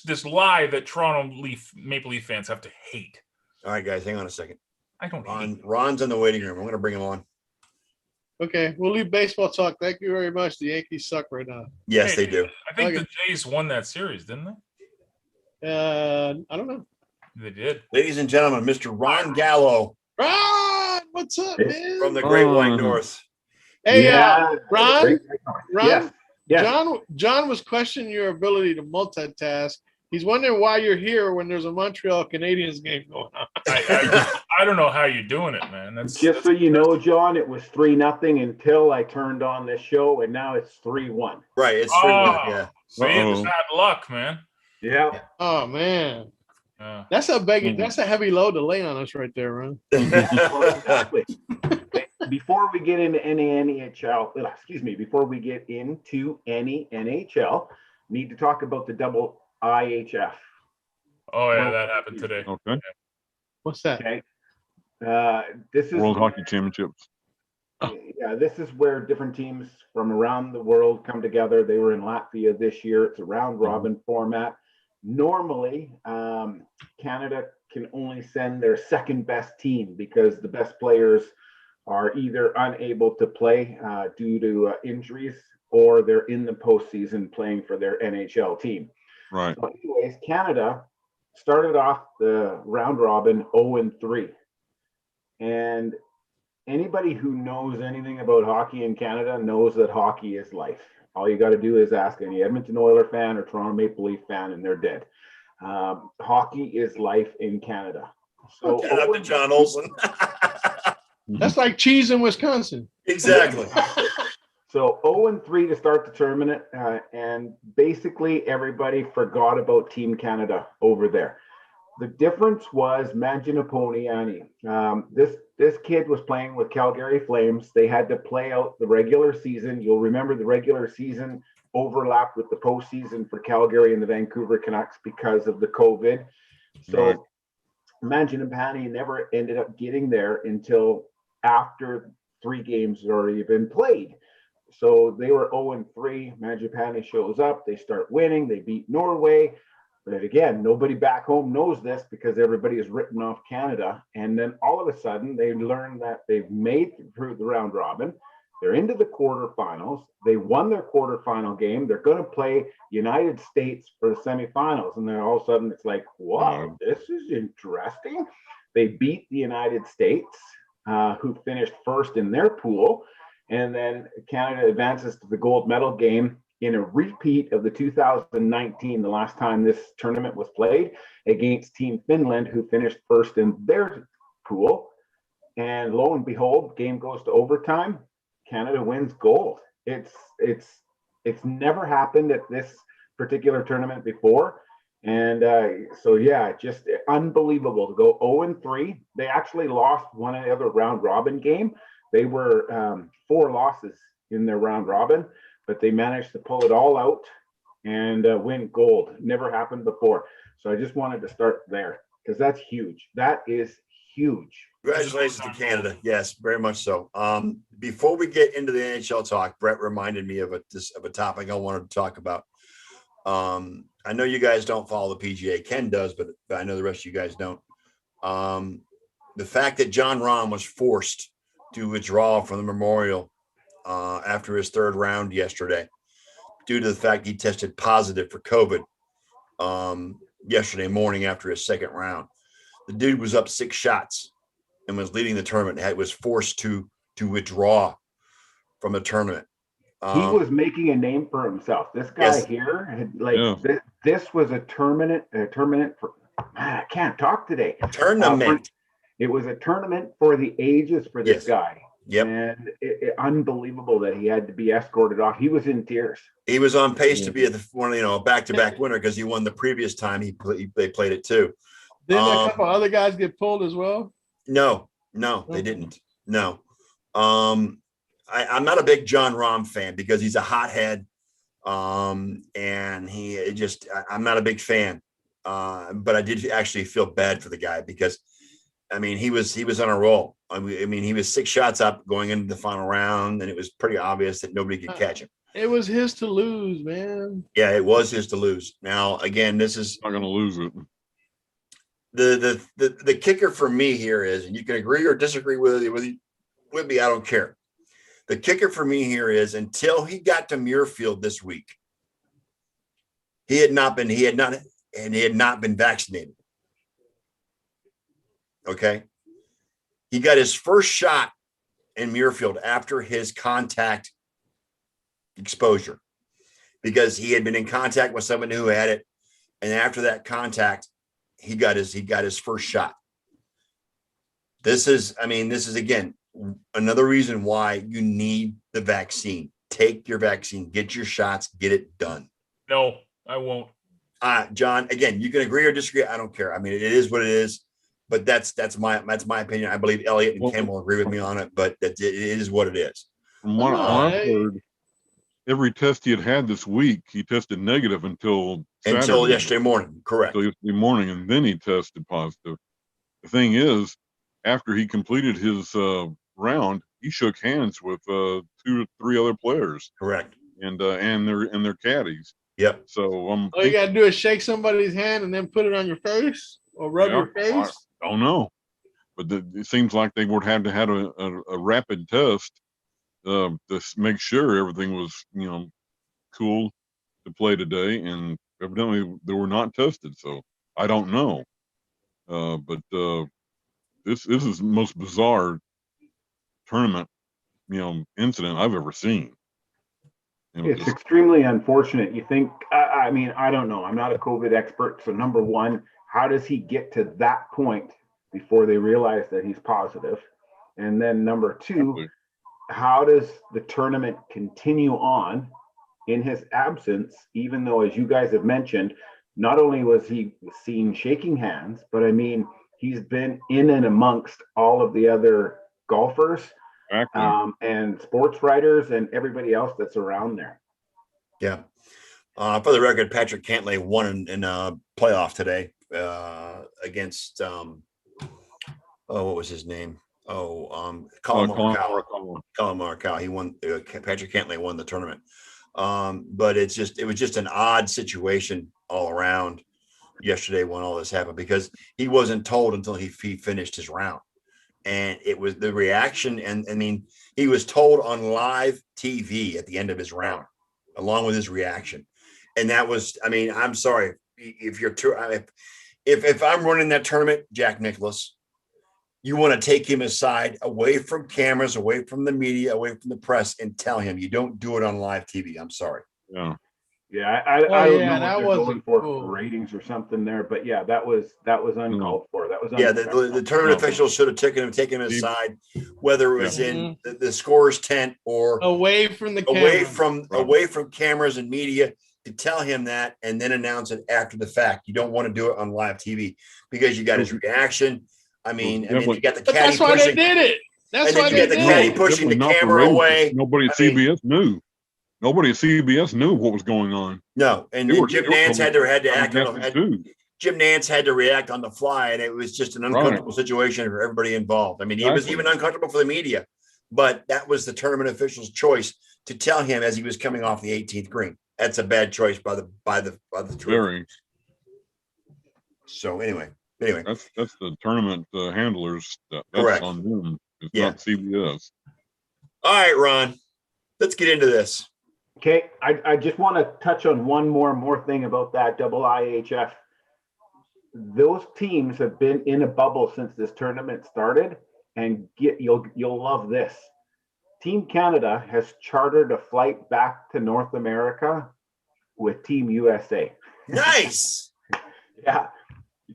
[SPEAKER 3] this lie that Toronto Maple Leaf fans have to hate.
[SPEAKER 1] All right, guys, hang on a second.
[SPEAKER 3] I don't hate.
[SPEAKER 1] Ron's in the waiting room. I'm going to bring him on.
[SPEAKER 2] Okay, we'll leave baseball talk. Thank you very much. The Yankees suck right now.
[SPEAKER 1] Yes, they do.
[SPEAKER 3] I think
[SPEAKER 2] Okay.
[SPEAKER 3] the Jays won that series, didn't they?
[SPEAKER 2] I don't know.
[SPEAKER 3] They did.
[SPEAKER 1] Ladies and gentlemen, Mr. Ron Gallo
[SPEAKER 2] Ron, what's up, man?
[SPEAKER 1] from the Great White North.
[SPEAKER 2] Hey,
[SPEAKER 5] Yeah.
[SPEAKER 2] Ron.
[SPEAKER 5] Yes. Yes.
[SPEAKER 2] John was questioning your ability to multitask. He's wondering why you're here when there's a Montreal Canadiens game going on.
[SPEAKER 3] I don't know how you're doing it, man.
[SPEAKER 5] Just so you know, John, it was 3-0 until I turned on this show, and now it's 3-1.
[SPEAKER 1] Right, it's
[SPEAKER 3] Oh.
[SPEAKER 1] 3-1, yeah.
[SPEAKER 3] See, it's bad luck, man.
[SPEAKER 5] Yeah.
[SPEAKER 2] Oh man,
[SPEAKER 3] Yeah.
[SPEAKER 2] that's a heavy load to lay on us right there, Ron.
[SPEAKER 5] Exactly. Before we get into any before we get into any NHL, need to talk about the double IHF.
[SPEAKER 3] Oh yeah, that happened today.
[SPEAKER 4] Okay.
[SPEAKER 2] What's that?
[SPEAKER 5] Okay. This is
[SPEAKER 4] World Hockey Championships.
[SPEAKER 5] Yeah, this is where different teams from around the world come together. They were in Latvia this year. It's a round robin format. Normally, Canada can only send their second best team because the best players are either unable to play due to injuries or they're in the postseason playing for their NHL team.
[SPEAKER 4] Right.
[SPEAKER 5] So anyways, Canada started off the round robin 0-3. And anybody who knows anything about hockey in Canada knows that hockey is life. All you got to do is ask any Edmonton Oiler fan or Toronto Maple Leaf fan, and they're dead. Hockey is life in Canada. So
[SPEAKER 1] Shout out to John Olson.
[SPEAKER 2] That's like cheese in Wisconsin.
[SPEAKER 1] Exactly.
[SPEAKER 5] So 0-3 to start the tournament, and basically everybody forgot about Team Canada over there. The difference was Mangiapane. This kid was playing with Calgary Flames. They had to play out the regular season. You'll remember the regular season overlapped with the postseason for Calgary and the Vancouver Canucks because of the COVID. So
[SPEAKER 4] Right.
[SPEAKER 5] Mangiapane never ended up getting there until after 3 games had already been played. So they were 0-3. Mangiapane shows up. They start winning. They beat Norway. But again, nobody back home knows this because everybody is written off Canada. And then all of a sudden, they learn that they've made through the round robin. They're into the quarterfinals. They won their quarterfinal game. They're going to play United States for the semifinals. And then all of a sudden, it's like, wow, this is interesting. They beat the United States, who finished first in their pool. And then Canada advances to the gold medal game in a repeat of the 2019, the last time this tournament was played, against Team Finland, who finished first in their pool. And lo and behold, game goes to overtime. Canada wins gold. It's never happened at this particular tournament before. And so, yeah, just unbelievable to go 0-3. They actually lost one of the other round robin game. They were 4 losses in their round robin, but they managed to pull it all out and win gold. Never happened before. So I just wanted to start there because that's huge. That is huge.
[SPEAKER 1] Congratulations to Canada. Yes, very much so. Before we get into the NHL talk, Brett reminded me of a topic I wanted to talk about. I know you guys don't follow the PGA. Ken does, but I know the rest of you guys don't. The fact that John Rahm was forced to withdraw from the Memorial after his third round yesterday, due to the fact he tested positive for COVID yesterday morning after his second round. The dude was up 6 shots and was leading the tournament. Was forced to withdraw from the tournament.
[SPEAKER 5] He was making a name for himself. This guy here, this was a tournament for. I can't talk today.
[SPEAKER 1] Tournament.
[SPEAKER 5] It was a tournament for the ages for this guy.
[SPEAKER 1] Yep.
[SPEAKER 5] And unbelievable that he had to be escorted off. He was in tears.
[SPEAKER 1] He was on pace to be at a back-to-back winner because he won the previous time they played it too.
[SPEAKER 2] Didn't a couple other guys get pulled as well?
[SPEAKER 1] No, they didn't. No. I'm not a big John Rahm fan because he's a hothead. And I'm not a big fan. But I did actually feel bad for the guy because he was on a roll. I mean, he was 6 shots up going into the final round, and it was pretty obvious that nobody could catch him.
[SPEAKER 2] It was his to lose, man.
[SPEAKER 1] Yeah, it was his to lose. Now, again, this is
[SPEAKER 4] not going to lose it.
[SPEAKER 1] The kicker for me here is, and you can agree or disagree with me, I don't care. The kicker for me here is until he got to Muirfield this week, he had not been vaccinated. Okay. He got his first shot in Muirfield after his contact exposure because he had been in contact with someone who had it. And after that contact, he got his first shot. This is again, another reason why you need the vaccine. Take your vaccine, get your shots, get it done.
[SPEAKER 3] No, I won't.
[SPEAKER 1] John, again, you can agree or disagree. I don't care. I mean, it is what it is, but that's my opinion. I believe Elliot and Ken will agree with me on it, but it is what it is.
[SPEAKER 4] From what I've heard, every test he had this week, he tested negative until
[SPEAKER 1] yesterday morning. Correct.
[SPEAKER 4] Until yesterday morning, and then he tested positive. The thing is, after he completed his round, he shook hands with 2 or 3 other players.
[SPEAKER 1] Correct.
[SPEAKER 4] And their caddies.
[SPEAKER 1] Yep.
[SPEAKER 4] So
[SPEAKER 2] all you gotta do is shake somebody's hand and then put it on your face or rub your face.
[SPEAKER 4] I don't know, but it seems like they would have to have a rapid test to make sure everything was cool to play today, and evidently they were not tested. So I don't know, but this is the most bizarre tournament incident I've ever seen.
[SPEAKER 5] It's extremely unfortunate. You think, I mean, I don't know. I'm not a COVID expert. So number one, how does he get to that point before they realize that he's positive? And then number two, how does the tournament continue on in his absence, even though, as you guys have mentioned, not only was he seen shaking hands, but I mean, he's been in and amongst all of the other golfers. Exactly. And sports writers and everybody else that's around there.
[SPEAKER 1] Yeah. For the record, Patrick Cantlay won in a playoff today against what was his name? Colin Morikawa. He won. Patrick Cantlay won the tournament. But it was just an odd situation all around yesterday when all this happened because he wasn't told until he finished his round. And it was the reaction. And I mean, he was told on live TV at the end of his round, along with his reaction. And that was, I mean, I'm sorry if I'm running that tournament, Jack Nicklaus, you want to take him aside, away from cameras, away from the media, away from the press, and tell him you don't do it on live TV. I'm sorry.
[SPEAKER 4] Yeah.
[SPEAKER 5] Yeah, I don't know what they're going for ratings or something there, but yeah, that was uncalled for. That was
[SPEAKER 1] the tournament officials should have taken him aside, whether it was in the scorer's tent or
[SPEAKER 2] away from the
[SPEAKER 1] away from cameras and media, to tell him that and then announce it after the fact. You don't want to do it on live TV because you got his reaction. I mean, you got the caddy.
[SPEAKER 2] That's why they did it. That's why
[SPEAKER 1] you got the caddy pushing the camera away.
[SPEAKER 4] Nobody at CBS knew. Nobody at CBS knew what was going on.
[SPEAKER 1] No, and
[SPEAKER 4] They were-
[SPEAKER 1] Jim
[SPEAKER 4] they were
[SPEAKER 1] Nance had to act on
[SPEAKER 4] guessing too.
[SPEAKER 1] Jim Nance had to react on the fly, and it was just an uncomfortable situation for everybody involved. I mean, it was
[SPEAKER 4] Exactly.
[SPEAKER 1] even uncomfortable for the media, but that was the tournament official's choice to tell him as he was coming off the 18th green. That's a bad choice by the tour.
[SPEAKER 4] Very.
[SPEAKER 1] So anyway,
[SPEAKER 4] That's the tournament handlers. That's
[SPEAKER 1] Correct.
[SPEAKER 4] on them. It's
[SPEAKER 1] Yeah.
[SPEAKER 4] not CBS.
[SPEAKER 1] all right, Ron, let's get into this.
[SPEAKER 5] Okay, I just want to touch on one more thing about that double IHF. Those teams have been in a bubble since this tournament started, and you'll love this. Team Canada has chartered a flight back to North America with Team USA.
[SPEAKER 1] Nice.
[SPEAKER 5] Yeah,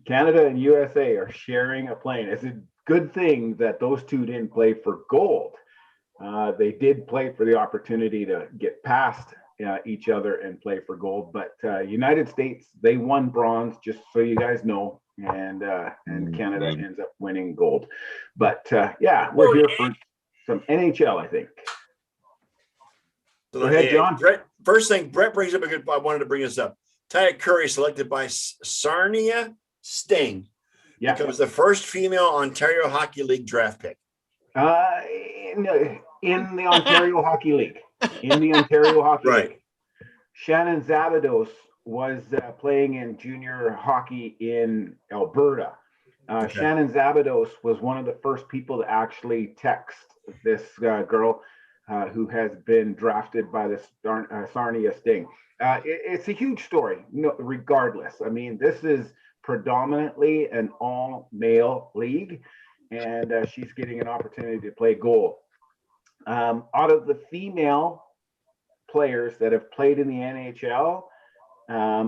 [SPEAKER 5] Canada and USA are sharing a plane. It's a good thing that those two didn't play for gold. They did play for the opportunity to get past each other and play for gold. But United States, they won bronze, just so you guys know, and Canada ends up winning gold. But yeah, we're here for some NHL, I think.
[SPEAKER 1] So,
[SPEAKER 5] Go ahead, John.
[SPEAKER 1] Brett, first thing, Brett brings up a good. I wanted to bring this up. Taya Curry selected by Sarnia Sting
[SPEAKER 5] Yeah.
[SPEAKER 1] becomes the first female Ontario Hockey League draft pick.
[SPEAKER 5] In the Ontario Hockey League. In the Ontario Hockey
[SPEAKER 1] Right.
[SPEAKER 5] League. Shannon Zavados was playing in junior hockey in Alberta.
[SPEAKER 1] Okay.
[SPEAKER 5] Shannon Zavados was one of the first people to actually text this girl who has been drafted by the Sarnia Sting. It's a huge story, regardless. I mean, this is predominantly an all-male league, and she's getting an opportunity to play goal. Out of the female players that have played in the NHL,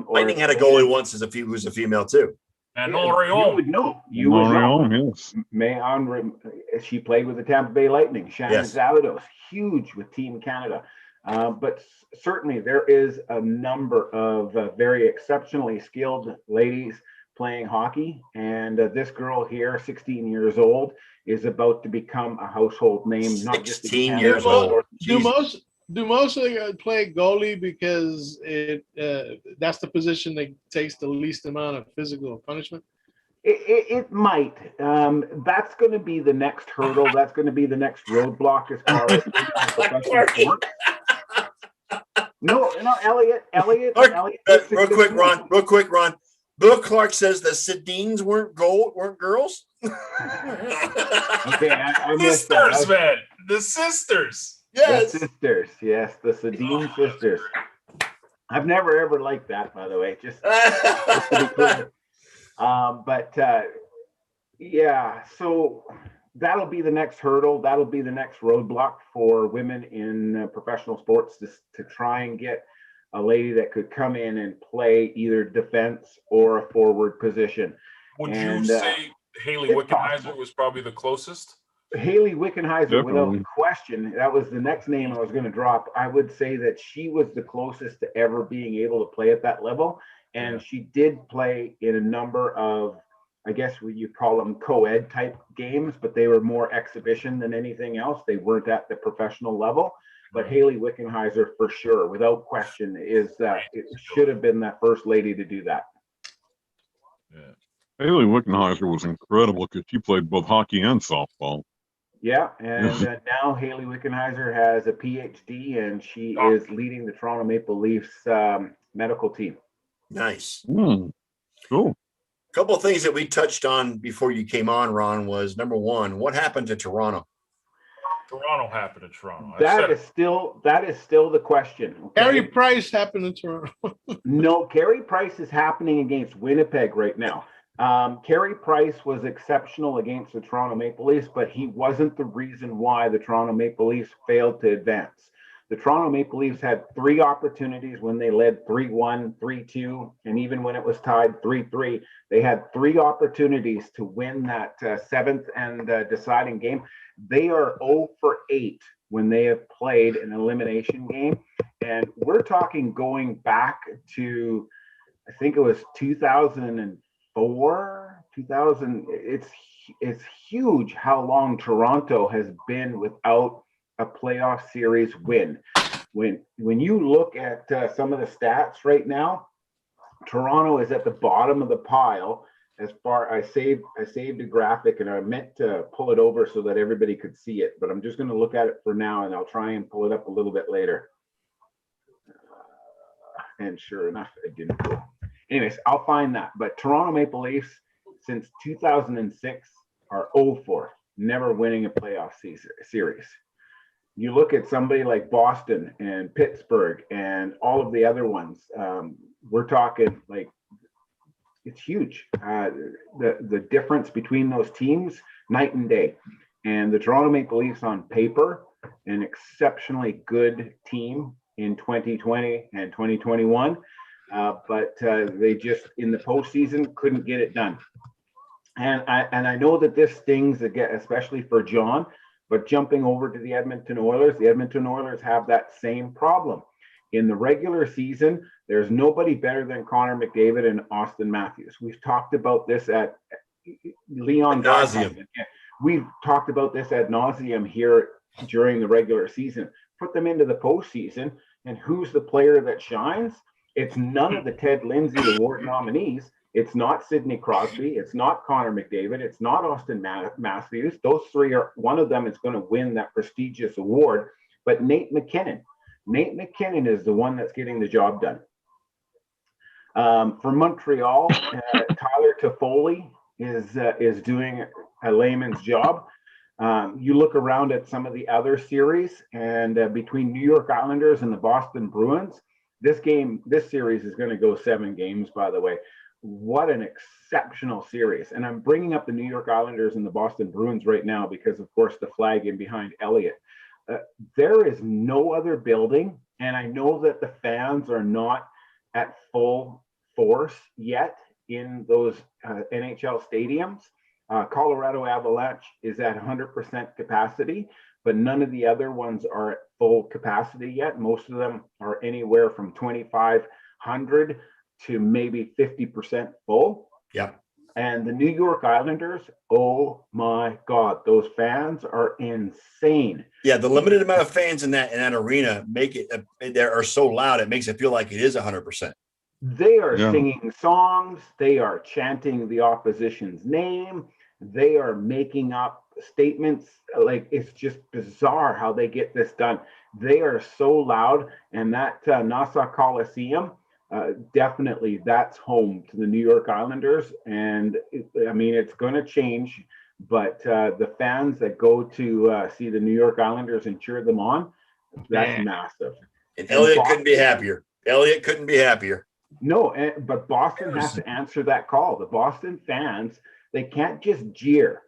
[SPEAKER 1] Lightning had a goalie once who's a female too.
[SPEAKER 3] And
[SPEAKER 5] you
[SPEAKER 3] Orion.
[SPEAKER 5] would know. You would know.
[SPEAKER 4] Montreal, yes.
[SPEAKER 5] She played with the Tampa Bay Lightning. Shannon
[SPEAKER 1] Yes.
[SPEAKER 5] Zavados, huge with Team Canada. But certainly there is a number of very exceptionally skilled ladies playing hockey. And this girl here, 16 years old, is about to become a household name. Not just in
[SPEAKER 1] 16
[SPEAKER 5] Canada,
[SPEAKER 1] years
[SPEAKER 5] but
[SPEAKER 1] old.
[SPEAKER 5] North-
[SPEAKER 2] Do most of them play goalie because that's the position that takes the least amount of physical punishment?
[SPEAKER 5] It might. That's going to be the next hurdle. That's going to be the next roadblock as far as professional sport. No, Elliot.
[SPEAKER 1] Real quick, Ron. Bill Clark says the Sedines weren't girls.
[SPEAKER 5] Okay, I missed
[SPEAKER 3] Sisters,
[SPEAKER 5] that.
[SPEAKER 3] man. The sisters.
[SPEAKER 1] Yes.
[SPEAKER 5] The sisters, yes, the Sedin sisters. I've never ever liked that, by the way. Just to be clear. Yeah, so that'll be the next hurdle. That'll be the next roadblock for women in professional sports to try and get a lady that could come in and play either defense or a forward position.
[SPEAKER 3] Would
[SPEAKER 5] And,
[SPEAKER 3] you say Haley
[SPEAKER 5] if
[SPEAKER 3] Wickenheiser
[SPEAKER 5] possible.
[SPEAKER 3] was probably the closest?
[SPEAKER 5] Haley Wickenheiser, without
[SPEAKER 4] Definitely.
[SPEAKER 5] question, that was the next name I was going to drop. I would say that she was the closest to ever being able to play at that level. And she did play in a number of, I guess what you call them co-ed type games, but they were more exhibition than anything else. They weren't at the professional level. But Haley Wickenheiser, for sure, without question, it should have been that first lady to do that.
[SPEAKER 4] Haley Wickenheiser was incredible because she played both hockey and softball.
[SPEAKER 5] Yeah, and now Haley Wickenheiser has a PhD, and she is leading the Toronto Maple Leafs medical team.
[SPEAKER 1] Nice.
[SPEAKER 4] Cool.
[SPEAKER 1] A couple of things that we touched on before you came on, Ron, was number one, what happened to Toronto?
[SPEAKER 3] Toronto happened to Toronto.
[SPEAKER 5] That is still the question. Okay?
[SPEAKER 2] Carey Price happened in Toronto.
[SPEAKER 5] No, Carey Price is happening against Winnipeg right now. Carey Price was exceptional against the Toronto Maple Leafs, but he wasn't the reason why the Toronto Maple Leafs failed to advance. The Toronto Maple Leafs had 3 opportunities when they led 3-1, 3-2, and even when it was tied 3-3, they had 3 opportunities to win that 7th and deciding game. They are 0 for 8 when they have played an elimination game. And we're talking going back to, I think it was 2004, 2000. It's huge how long Toronto has been without a playoff series win. when you look at some of the stats right now, Toronto is at the bottom of the pile. As far I saved a graphic and I meant to pull it over so that everybody could see it, but I'm just going to look at it for now and I'll try and pull it up a little bit later. And sure enough, it didn't go. Anyways, I'll find that. But Toronto Maple Leafs since 2006 are 0-4, never winning a playoff series. You look at somebody like Boston and Pittsburgh and all of the other ones. We're talking like it's huge. The difference between those teams, night and day. And the Toronto Maple Leafs on paper, an exceptionally good team in 2020 and 2021. But they just in the postseason couldn't get it done. And I know that this stings again, especially for John, but jumping over to the Edmonton Oilers have that same problem. In the regular season, there's nobody better than Connor McDavid and Austin Matthews. We've talked about this at Leon. We've talked about this ad nauseum here during the regular season. Put them into the postseason, and who's the player that shines? It's none of the Ted Lindsay Award nominees. It's not Sidney Crosby. It's not Connor McDavid. It's not Austin Matthews. Those three are, one of them is going to win that prestigious award. But Nate McKinnon is the one that's getting the job done. For Montreal, Tyler Toffoli is doing a layman's job. You look around at some of the other series, and between New York Islanders and the Boston Bruins, this series is going to go 7 games, by the way. What an exceptional series. And I'm bringing up the New York Islanders and the Boston Bruins right now because, of course, the flag in behind Elliott. There is no other building, and I know that the fans are not at full force yet in those NHL stadiums. Colorado Avalanche is at 100% capacity, but none of the other ones are at full capacity yet. Most of them are anywhere from 2,500 to maybe 50% full.
[SPEAKER 1] Yeah.
[SPEAKER 5] And the New York Islanders, oh my God, those fans are insane.
[SPEAKER 1] Yeah, the limited amount of fans in that arena make it. They are so loud, it makes it feel like it is 100%.
[SPEAKER 5] They are singing songs. They are chanting the opposition's name. They are making up statements. Like, it's just bizarre how they get this done. They are so loud, and that Nassau Coliseum. Definitely that's home to the New York Islanders. And it's going to change, but the fans that go to see the New York Islanders and cheer them on, that's massive.
[SPEAKER 1] And Elliott couldn't be happier.
[SPEAKER 5] No, but Boston has to answer that call. The Boston fans, they can't just jeer.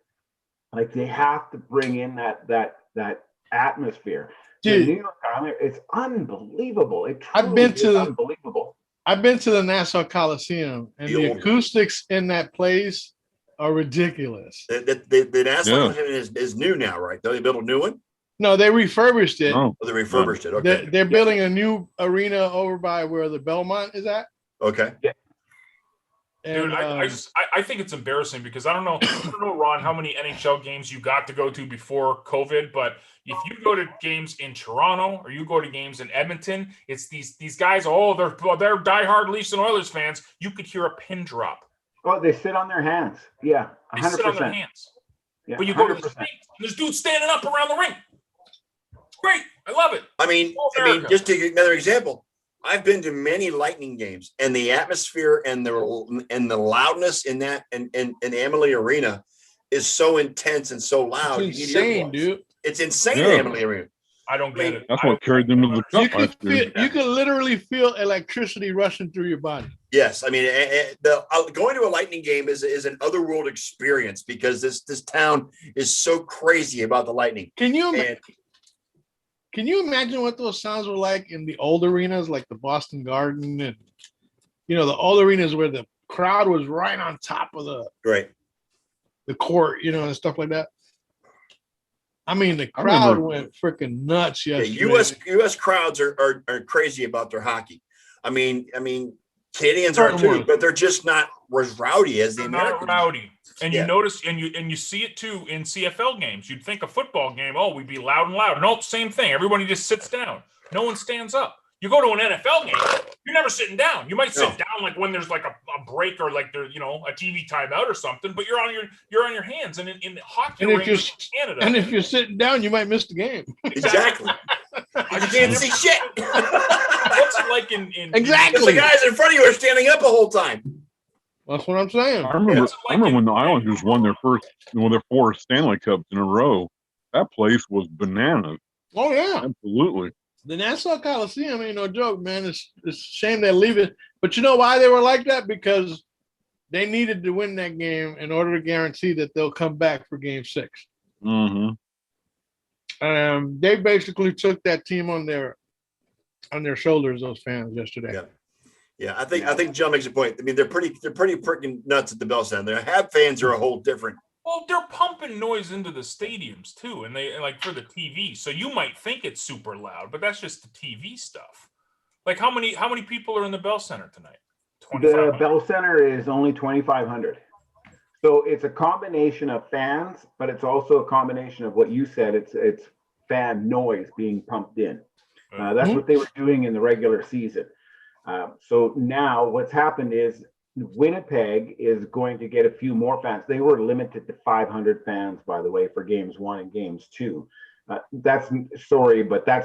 [SPEAKER 5] Like, they have to bring in that atmosphere. Dude, the New York Islanders, it's unbelievable. It truly is unbelievable.
[SPEAKER 2] I've been to the Nassau Coliseum, and the acoustics in that place are ridiculous.
[SPEAKER 1] The Nassau Coliseum is new now, right? They built a new one?
[SPEAKER 2] No, they refurbished it.
[SPEAKER 1] Oh, they refurbished it. Okay.
[SPEAKER 2] They're building a new arena over by where the Belmont is at.
[SPEAKER 1] Okay.
[SPEAKER 5] Yeah.
[SPEAKER 2] And,
[SPEAKER 3] dude, I think it's embarrassing because I don't know, Ron, how many NHL games you got to go to before COVID, but if you go to games in Toronto or you go to games in Edmonton, it's these guys. Oh, they're diehard Leafs and Oilers fans. You could hear a pin drop.
[SPEAKER 5] Oh, they sit on their hands. Yeah, 100%.
[SPEAKER 3] They sit on their hands.
[SPEAKER 5] Yeah,
[SPEAKER 3] but you go
[SPEAKER 5] 100%.
[SPEAKER 3] to the States, and there's dudes standing up around the ring. It's great. I love it.
[SPEAKER 1] I mean, just to give another example, I've been to many Lightning games, and the atmosphere and the loudness in that and Amalie Arena is so intense and so loud.
[SPEAKER 2] It's insane, dude.
[SPEAKER 1] It's insane in Amalie Arena.
[SPEAKER 3] I don't get it.
[SPEAKER 4] That's what carried them to the cup.
[SPEAKER 2] You could literally feel electricity rushing through your body.
[SPEAKER 1] Yes, I mean, going to a Lightning game is an otherworld experience because this town is so crazy about the Lightning.
[SPEAKER 2] Can you imagine what those sounds were like in the old arenas, like the Boston Garden, and the old arenas where the crowd was right on top of the court, and stuff like that? I mean, the crowd went freaking nuts yesterday.
[SPEAKER 1] U.S. crowds are crazy about their hockey. I mean, Canadians are too, but they're just not as rowdy as the Americans.
[SPEAKER 3] Not rowdy. And you notice, and you see it too in CFL games. You'd think a football game, we'd be loud and loud. No, same thing. Everybody just sits down. No one stands up. You go to an NFL game, you're never sitting down. You might sit down like when there's like a break or like there's a TV timeout or something, but you're on your hands. And in hockey rinks in Canada,
[SPEAKER 2] and if you're sitting down, you might miss the game.
[SPEAKER 1] Exactly. You can't see shit.
[SPEAKER 3] What's it like in
[SPEAKER 2] Exactly.
[SPEAKER 1] The guys in front of you are standing up the whole time.
[SPEAKER 2] That's what I'm saying.
[SPEAKER 4] I remember when the Islanders won their 4 Stanley Cups in a row. That place was bananas.
[SPEAKER 2] Oh yeah,
[SPEAKER 4] Absolutely.
[SPEAKER 2] the Nassau Coliseum ain't no joke, man. It's a shame they leave it. But you know why they were like that? Because they needed to win that game in order to guarantee that they'll come back for Game 6.
[SPEAKER 4] Mm-hmm.
[SPEAKER 2] They basically took that team on their shoulders. Those fans yesterday.
[SPEAKER 1] Yeah. Yeah, I think John makes a point. I mean, they're pretty freaking nuts at the Bell Center. Their Hab fans are a whole different.
[SPEAKER 3] Well, they're pumping noise into the stadiums too, and they like for the TV. So you might think it's super loud, but that's just the TV stuff. Like how many people are in the Bell Center tonight?
[SPEAKER 5] The Bell Center is only 2,500. So it's a combination of fans, but it's also a combination of what you said. It's fan noise being pumped in. That's what they were doing in the regular season. So now what's happened is Winnipeg is going to get a few more fans. They were limited to 500 fans, by the way, for games 1 and games 2. That's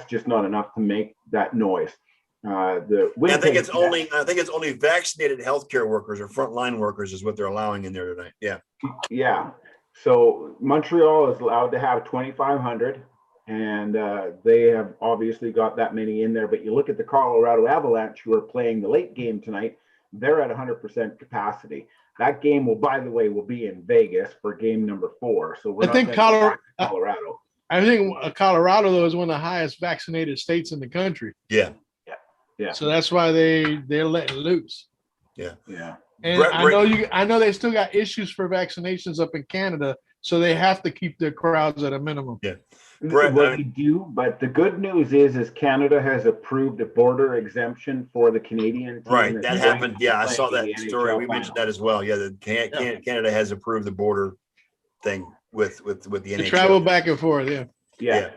[SPEAKER 5] just not enough to make that noise. I think it's only vaccinated healthcare workers or frontline workers is what they're allowing in there tonight. Yeah. Yeah. So Montreal is allowed to have 2,500. And they have obviously got that many in there. But you look at the Colorado Avalanche, who are playing the late game tonight, they're at 100% capacity. That game will be in Vegas for game number 4. So I think Colorado.
[SPEAKER 2] I think Colorado, though, is one of the highest vaccinated states in the country.
[SPEAKER 1] Yeah.
[SPEAKER 5] Yeah.
[SPEAKER 2] So that's why they're letting loose.
[SPEAKER 1] Yeah.
[SPEAKER 5] Yeah.
[SPEAKER 2] And I know they still got issues for vaccinations up in Canada, so they have to keep their crowds at a minimum.
[SPEAKER 1] Yeah.
[SPEAKER 5] Brett, we do, but the good news is Canada has approved a border exemption for the Canadian team.
[SPEAKER 1] Right, that happened. Yeah, I saw that story. We mentioned that as well. Yeah, Canada has approved the border thing with the NHL.
[SPEAKER 2] To travel back and forth. Yeah.
[SPEAKER 5] Yeah.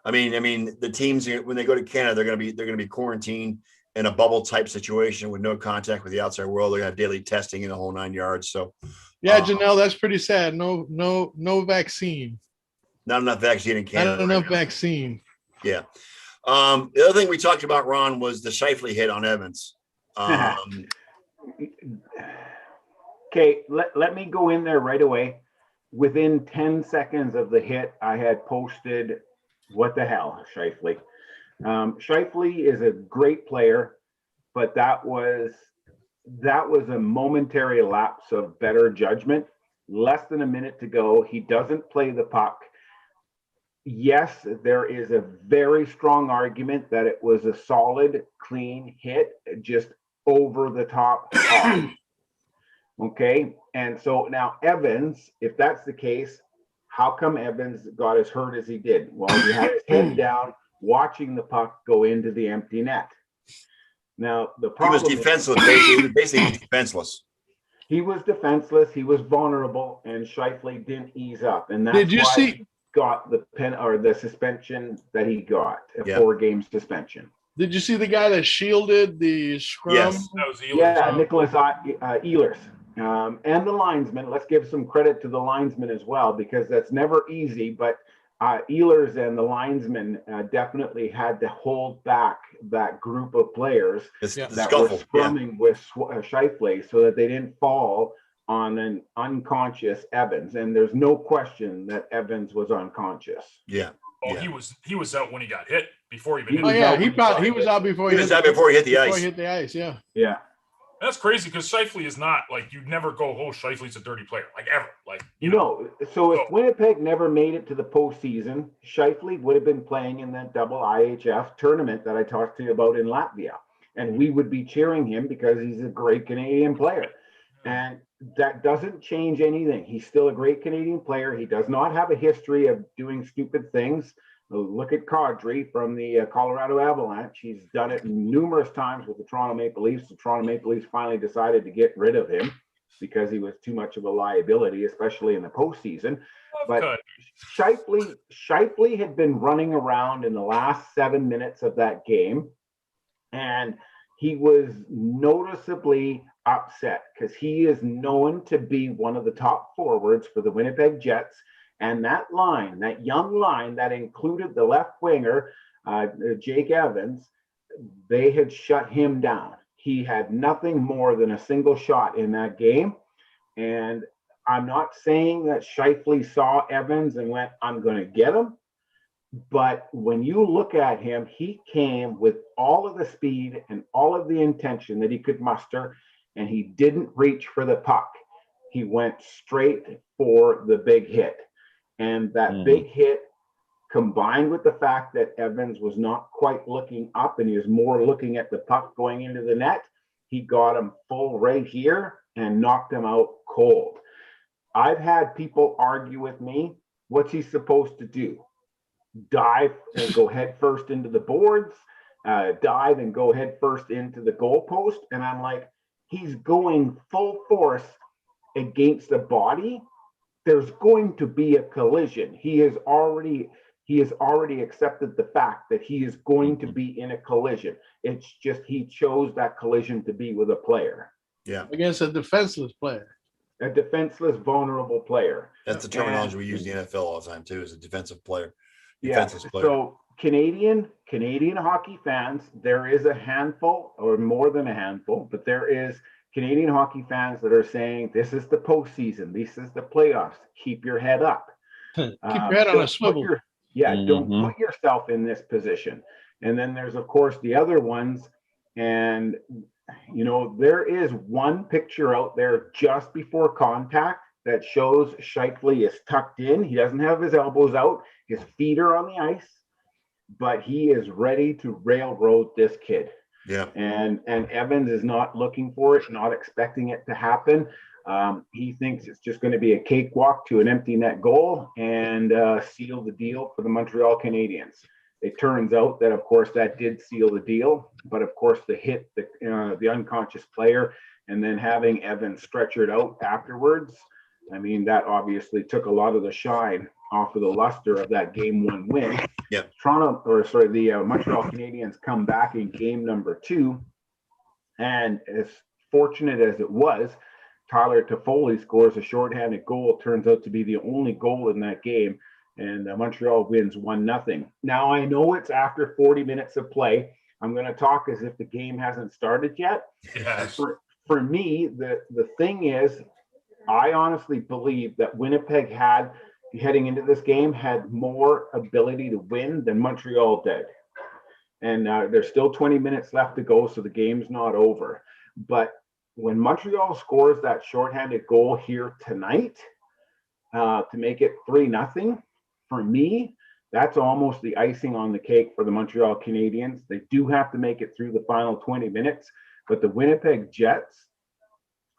[SPEAKER 1] I mean, the teams when they go to Canada, they're going to be quarantined in a bubble type situation with no contact with the outside world. They're going to have daily testing in the whole 9 yards. So,
[SPEAKER 2] yeah, Janelle, that's pretty sad. No vaccine.
[SPEAKER 1] Not enough vaccine in Canada.
[SPEAKER 2] Not enough vaccine.
[SPEAKER 1] Yeah. The other thing we talked about, Ron, was the Scheifele hit on Evans.
[SPEAKER 5] Okay, let me go in there right away. Within 10 seconds of the hit, I had posted, what the hell, Scheifele. Scheifele is a great player, but that was a momentary lapse of better judgment. Less than a minute to go. He doesn't play the puck. Yes, there is a very strong argument that it was a solid, clean hit, just over the top. Okay. And so now Evans, if that's the case, how come Evans got as hurt as he did? Well, he had his head down, watching the puck go into the empty net. Now, the problem
[SPEAKER 1] he was defenseless. He was basically defenseless.
[SPEAKER 5] He was defenseless. He was vulnerable, and Scheifele didn't ease up. And that's
[SPEAKER 2] Did you see?
[SPEAKER 5] Got the suspension that he got, a 4-game suspension.
[SPEAKER 2] Did you see the guy that shielded the scrum?
[SPEAKER 1] Yes.
[SPEAKER 3] That was Ehlers.
[SPEAKER 5] Yeah, Nicholas Ehlers. And the linesman. Let's give some credit to the linesman as well, because that's never easy. But Ehlers and the linesman definitely had to hold back that group of players that were scrumming with Scheifele so that they didn't fall on an unconscious Evans. And there's no question that Evans was unconscious.
[SPEAKER 1] Yeah.
[SPEAKER 3] Oh,
[SPEAKER 1] yeah.
[SPEAKER 3] he was out when he got hit before he even
[SPEAKER 2] hit he was out before he hit the ice. Hit the ice, yeah.
[SPEAKER 5] Yeah.
[SPEAKER 3] That's crazy because Scheifele is not like you'd never go, oh, Scheifele's a dirty player, like ever. Like
[SPEAKER 5] So if Winnipeg never made it to the postseason, Scheifele would have been playing in that double IHF tournament that I talked to you about in Latvia. And we would be cheering him because he's a great Canadian player. And that doesn't change anything. He's still a great Canadian player. He does not have a history of doing stupid things. Look at Kadri from the Colorado Avalanche. He's done it numerous times with the Toronto Maple Leafs. The Toronto Maple Leafs finally decided to get rid of him. because he was too much of a liability, especially in the postseason. But
[SPEAKER 3] Good.
[SPEAKER 5] Shifley had been running around in the last 7 minutes of that game, and he was noticeably upset because he is known to be one of the top forwards for the Winnipeg Jets. And that line, that young line that included the left winger, Jake Evans, they had shut him down. He had nothing more than a single shot in that game. And I'm not saying that Shifley saw Evans and went, I'm going to get him. But when you look at him, he came with all of the speed and all of the intention that he could muster, and he didn't reach for the puck. He went straight for the big hit. And that big hit, combined with the fact that Evans was not quite looking up and he was more looking at the puck going into the net, he got him full right here and knocked him out cold. I've had people argue with me, what's he supposed to do? Dive and go head first into the boards, dive and go head first into the goalpost. And I'm like, he's going full force against the body. There's going to be a collision. He has already accepted the fact that he is going to be in a collision. It's just he chose that collision to be with a player.
[SPEAKER 1] Yeah.
[SPEAKER 2] Against a defenseless player.
[SPEAKER 5] A defenseless, vulnerable player.
[SPEAKER 1] That's the terminology we use in the NFL all the time too, is a defensive player.
[SPEAKER 5] Yeah. So Canadian hockey fans, there is a handful, or more than a handful, but there is Canadian hockey fans that are saying this is the postseason, this is the playoffs. Keep your head up.
[SPEAKER 2] Keep your head on a swivel.
[SPEAKER 5] Don't put yourself in this position. And then there's, of course, the other ones. And, you know, there is one picture out there just before contact that shows Shifley is tucked in. He doesn't have his elbows out. His feet are on the ice, but he is ready to railroad this kid.
[SPEAKER 1] Yeah.
[SPEAKER 5] And Evans is not looking for it, not expecting it to happen. He thinks it's just going to be a cakewalk to an empty net goal and seal the deal for the Montreal Canadiens. It turns out that, of course, that did seal the deal. But, of course, the hit, the unconscious player, and then having Evans stretchered out afterwards, I mean, that obviously took a lot of the shine off of the luster of that game one win.
[SPEAKER 1] Yeah.
[SPEAKER 5] The Montreal Canadiens come back in game number 2. And as fortunate as it was, Tyler Toffoli scores a shorthanded goal. It turns out to be the only goal in that game. And Montreal wins 1-0. Now, I know it's after 40 minutes of play. I'm going to talk as if the game hasn't started yet.
[SPEAKER 3] Yes.
[SPEAKER 5] For me, the thing is, I honestly believe that Winnipeg had, heading into this game, had more ability to win than Montreal did. And there's still 20 minutes left to go, so the game's not over. But when Montreal scores that shorthanded goal here tonight to make it 3-0, for me, that's almost the icing on the cake for the Montreal Canadiens. They do have to make it through the final 20 minutes, but the Winnipeg Jets,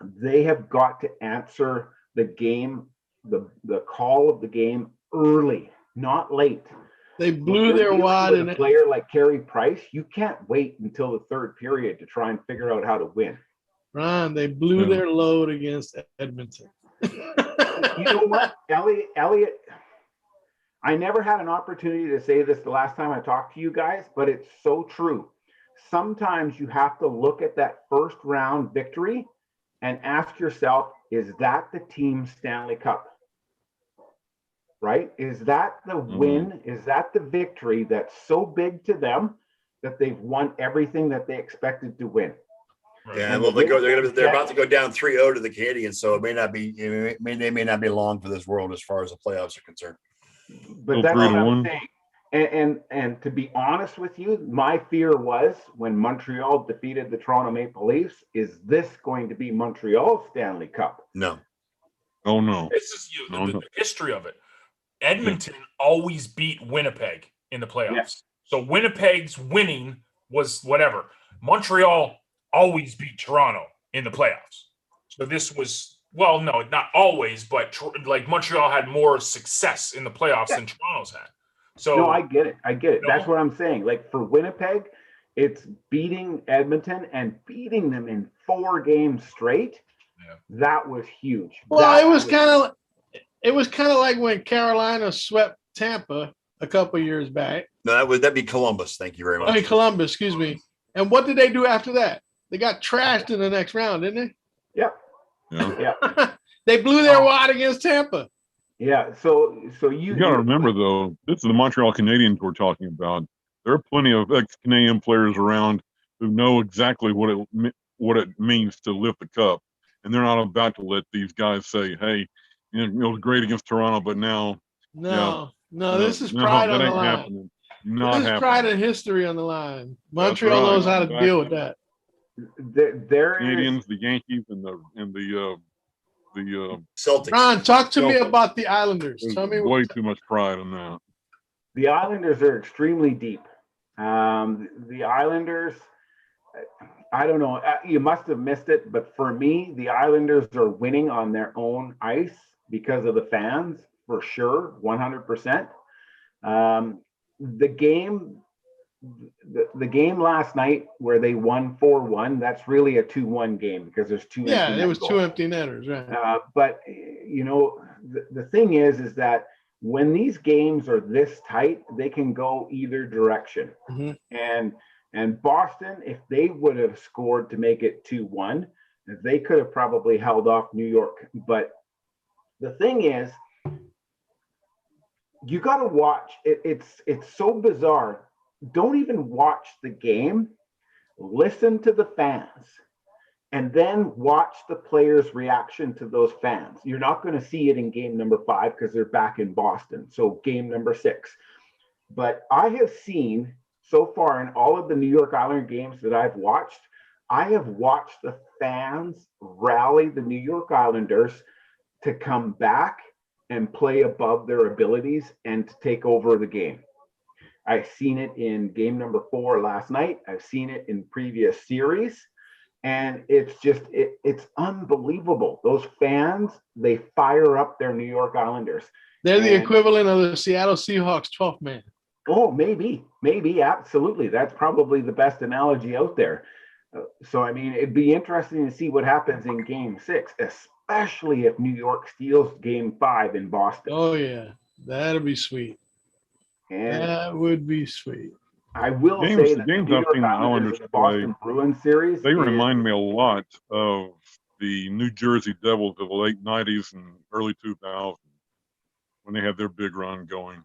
[SPEAKER 5] they have got to answer the game, the call of the game early, not late.
[SPEAKER 2] They blew their wad
[SPEAKER 5] in a player like Carey Price. You can't wait until the third period to try and figure out how to win.
[SPEAKER 2] Ron, they blew their load against Edmonton.
[SPEAKER 5] You know what, Elliot, I never had an opportunity to say this the last time I talked to you guys, but it's so true. Sometimes you have to look at that first round victory and ask yourself, is that the team Stanley Cup? Right? Is that the win? Is that the victory that's so big to them that they've won everything that they expected to win?
[SPEAKER 1] Yeah, well, they're about to go down 3-0 to the Canadiens, so it may not be they may not be long for this world as far as the playoffs are concerned.
[SPEAKER 5] But that's what I'm saying. And to be honest with you, my fear was when Montreal defeated the Toronto Maple Leafs, is this going to be Montreal's Stanley Cup?
[SPEAKER 1] No.
[SPEAKER 4] Oh, no.
[SPEAKER 3] This is the history of it. Edmonton always beat Winnipeg in the playoffs. Yeah. So Winnipeg's winning was whatever. Montreal always beat Toronto in the playoffs. So this was, well, no, not always, but like Montreal had more success in the playoffs than Toronto's had. So
[SPEAKER 5] no, I get it. That's what I'm saying. Like for Winnipeg, it's beating Edmonton and beating them in 4 games straight. That was huge.
[SPEAKER 2] Well,
[SPEAKER 5] That
[SPEAKER 2] it was kind of like when Carolina swept Tampa a couple years back.
[SPEAKER 1] No, that'd be Columbus. Thank you very much.
[SPEAKER 2] I mean, Columbus, excuse me. And what did they do after that? They got trashed in the next round, didn't
[SPEAKER 5] Yep.
[SPEAKER 4] Yeah.
[SPEAKER 5] Yeah.
[SPEAKER 2] they? They blew their wad against Tampa.
[SPEAKER 5] Yeah. So
[SPEAKER 4] You got to remember, though, this is the Montreal Canadiens we're talking about. There are plenty of ex-Canadian players around who know exactly what it means to lift the cup, and they're not about to let these guys say, "Hey, it was great against Toronto, but now."
[SPEAKER 2] No,
[SPEAKER 4] Yeah,
[SPEAKER 2] this is pride on
[SPEAKER 4] that
[SPEAKER 2] the
[SPEAKER 4] ain't
[SPEAKER 2] line.
[SPEAKER 4] happening. Not
[SPEAKER 2] This is
[SPEAKER 4] happening.
[SPEAKER 2] pride and history on the line.
[SPEAKER 4] That's
[SPEAKER 2] Montreal
[SPEAKER 4] right.
[SPEAKER 2] knows how to
[SPEAKER 4] Exactly.
[SPEAKER 2] deal with that.
[SPEAKER 5] there is
[SPEAKER 4] Canadians, the Yankees, and the
[SPEAKER 1] Celtics.
[SPEAKER 2] Ron, talk to me
[SPEAKER 4] Celtics.
[SPEAKER 2] about the Islanders.
[SPEAKER 4] there's
[SPEAKER 2] Tell me
[SPEAKER 4] way too much pride in that.
[SPEAKER 5] the Islanders are extremely deep. The Islanders, I don't know. You must have missed it, but for me, the Islanders are winning on their own ice because of the fans, for sure, 100%. The game last night where they won 4-1, that's really a 2-1 game because there's two.
[SPEAKER 2] Yeah,
[SPEAKER 5] empty
[SPEAKER 2] there was
[SPEAKER 5] net
[SPEAKER 2] two
[SPEAKER 5] goals.
[SPEAKER 2] empty netters, right?
[SPEAKER 5] But the thing is that when these games are this tight, they can go either direction.
[SPEAKER 2] Mhm.
[SPEAKER 5] And Boston, if they would have scored to make it 2-1, they could have probably held off New York. But the thing is, you got to watch. It's so bizarre. Don't even watch the game. Listen to the fans. And then watch the players' reaction to those fans. You're not going to see it in game number 5 because they're back in Boston. So game number 6. But I have seen so far in all of the New York Islander games that I've watched, I have watched the fans rally the New York Islanders to come back and play above their abilities and to take over the game. I've seen it in game number 4 last night. I've seen it in previous series. And it's just, it's unbelievable. Those fans, they fire up their New York Islanders.
[SPEAKER 2] They're the
[SPEAKER 5] And-
[SPEAKER 2] equivalent of the Seattle Seahawks 12th man.
[SPEAKER 5] Oh, maybe, absolutely. That's probably the best analogy out there. So, I mean, it'd be interesting to see what happens in game 6, especially if New York steals game 5 in Boston.
[SPEAKER 2] Oh, yeah. That'd be sweet.
[SPEAKER 5] And
[SPEAKER 2] That would be sweet.
[SPEAKER 5] I will
[SPEAKER 4] Games-
[SPEAKER 5] say
[SPEAKER 4] the
[SPEAKER 5] that the
[SPEAKER 4] games
[SPEAKER 5] New
[SPEAKER 4] I've
[SPEAKER 5] York
[SPEAKER 4] seen the
[SPEAKER 5] Islanders
[SPEAKER 4] Islanders
[SPEAKER 5] in the Boston Bruins series,
[SPEAKER 4] They
[SPEAKER 5] is-
[SPEAKER 4] remind me a lot of the New Jersey Devils of the late 90s and early 2000s when they had their big run going.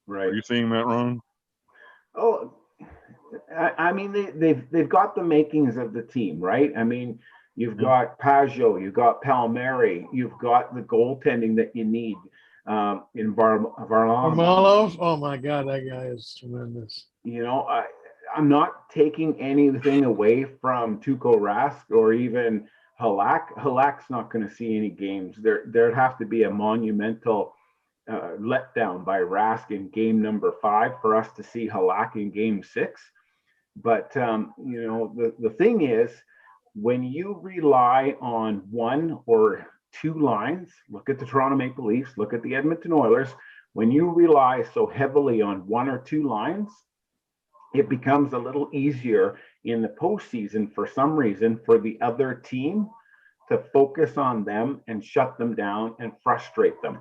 [SPEAKER 5] right.
[SPEAKER 4] Are you seeing that, Ron?
[SPEAKER 5] Oh, I mean, they've got the makings of the team, right? I mean, you've got Pajot, you've got Palmieri, you've got the goaltending that you need in Varlamov.
[SPEAKER 2] Marmalov, oh my God, that guy is tremendous.
[SPEAKER 5] You know, I'm not taking anything away from Tuukka Rask or even Halak. Halak's not going to see any games. There'd have to be a monumental letdown by Rask in game number 5 for us to see Halak in game 6. But you know, the thing is, when you rely on one or two lines, look at the Toronto Maple Leafs, look at the Edmonton Oilers. When you rely so heavily on one or two lines, it becomes a little easier in the postseason for some reason for the other team to focus on them and shut them down and frustrate them.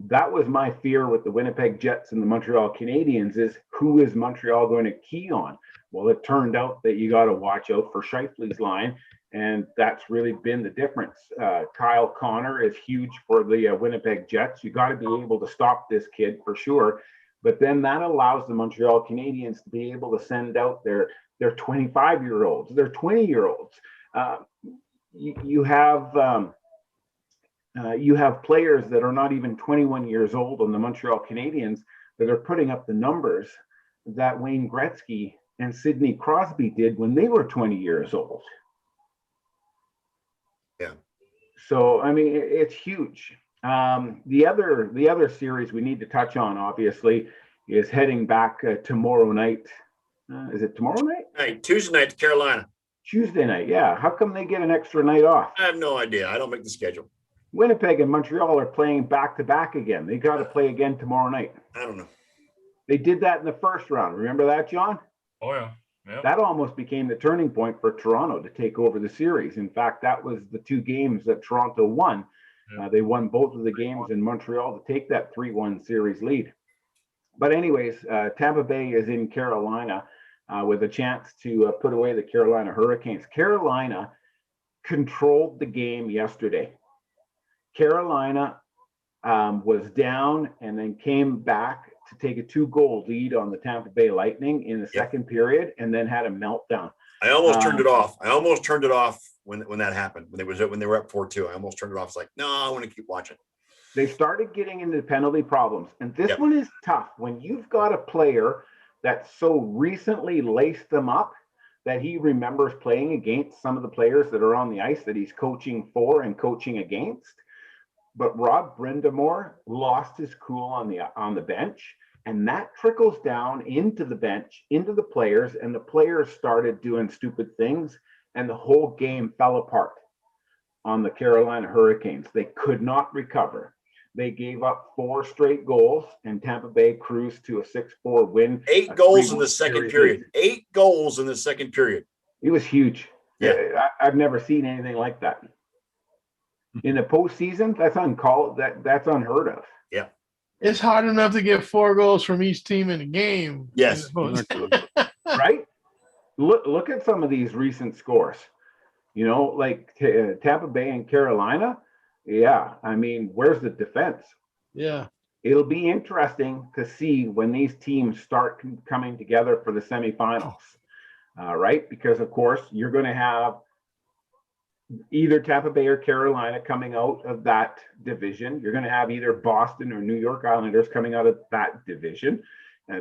[SPEAKER 5] That was my fear with the Winnipeg Jets and the Montreal Canadiens, is who is Montreal going to key on? Well, it turned out that you got to watch out for Scheifele's line, and that's really been the difference. Kyle Connor is huge for the Winnipeg Jets. You got to be able to stop this kid for sure. But then that allows the Montreal Canadiens to be able to send out their 25-year-olds, their 20-year-olds. You have players that are not even 21 years old on the Montreal Canadiens that are putting up the numbers that Wayne Gretzky and Sidney Crosby did when they were 20 years old.
[SPEAKER 1] Yeah.
[SPEAKER 5] So, I mean, it's huge. The other series we need to touch on, obviously, is heading back tomorrow night. Is it tomorrow night?
[SPEAKER 1] Hey, Tuesday night to Carolina.
[SPEAKER 5] Tuesday night, yeah. How come they get an extra night off?
[SPEAKER 1] I have no idea. I don't make the schedule.
[SPEAKER 5] Winnipeg and Montreal are playing back-to-back again. They got to play again tomorrow night.
[SPEAKER 1] I don't know.
[SPEAKER 5] They did that in the first round. Remember that, John?
[SPEAKER 3] Oh, yeah. Yep.
[SPEAKER 5] That almost became the turning point for Toronto to take over the series. In fact, that was the 2 games that Toronto won. They won both of the games in Montreal to take that 3-1 series lead. But anyways, Tampa Bay is in Carolina with a chance to put away the Carolina Hurricanes. Carolina controlled the game yesterday. Carolina was down and then came back to take a 2-goal lead on the Tampa Bay Lightning in the second period, and then had a meltdown.
[SPEAKER 1] I almost turned it off. I almost turned it off when that happened. When they were up 4-2, I almost turned it off. It's like, no, I want to keep watching.
[SPEAKER 5] They started getting into penalty problems, and this one is tough when you've got a player that so recently laced them up that he remembers playing against some of the players that are on the ice that he's coaching for and coaching against. But Rod Brind'Amour lost his cool on the bench, and that trickles down into the bench, into the players, and the players started doing stupid things, and the whole game fell apart on the Carolina Hurricanes. They could not recover. They gave up 4 straight goals, and Tampa Bay cruised to a 6-4 win.
[SPEAKER 1] 8 goals in the second period. 8 goals in the second period.
[SPEAKER 5] It was huge.
[SPEAKER 1] Yeah.
[SPEAKER 5] I've never seen anything like that. In the postseason, that's unheard of.
[SPEAKER 1] Yeah.
[SPEAKER 2] It's hard enough to get 4 goals from each team in a game.
[SPEAKER 1] Yes.
[SPEAKER 5] Right? Look at some of these recent scores. You know, like Tampa Bay and Carolina. Yeah, I mean, where's the defense?
[SPEAKER 2] Yeah.
[SPEAKER 5] It'll be interesting to see when these teams start coming together for the semifinals, right? Because, of course, you're going to have either Tampa Bay or Carolina coming out of that division. You're going to have either Boston or New York Islanders coming out of that division.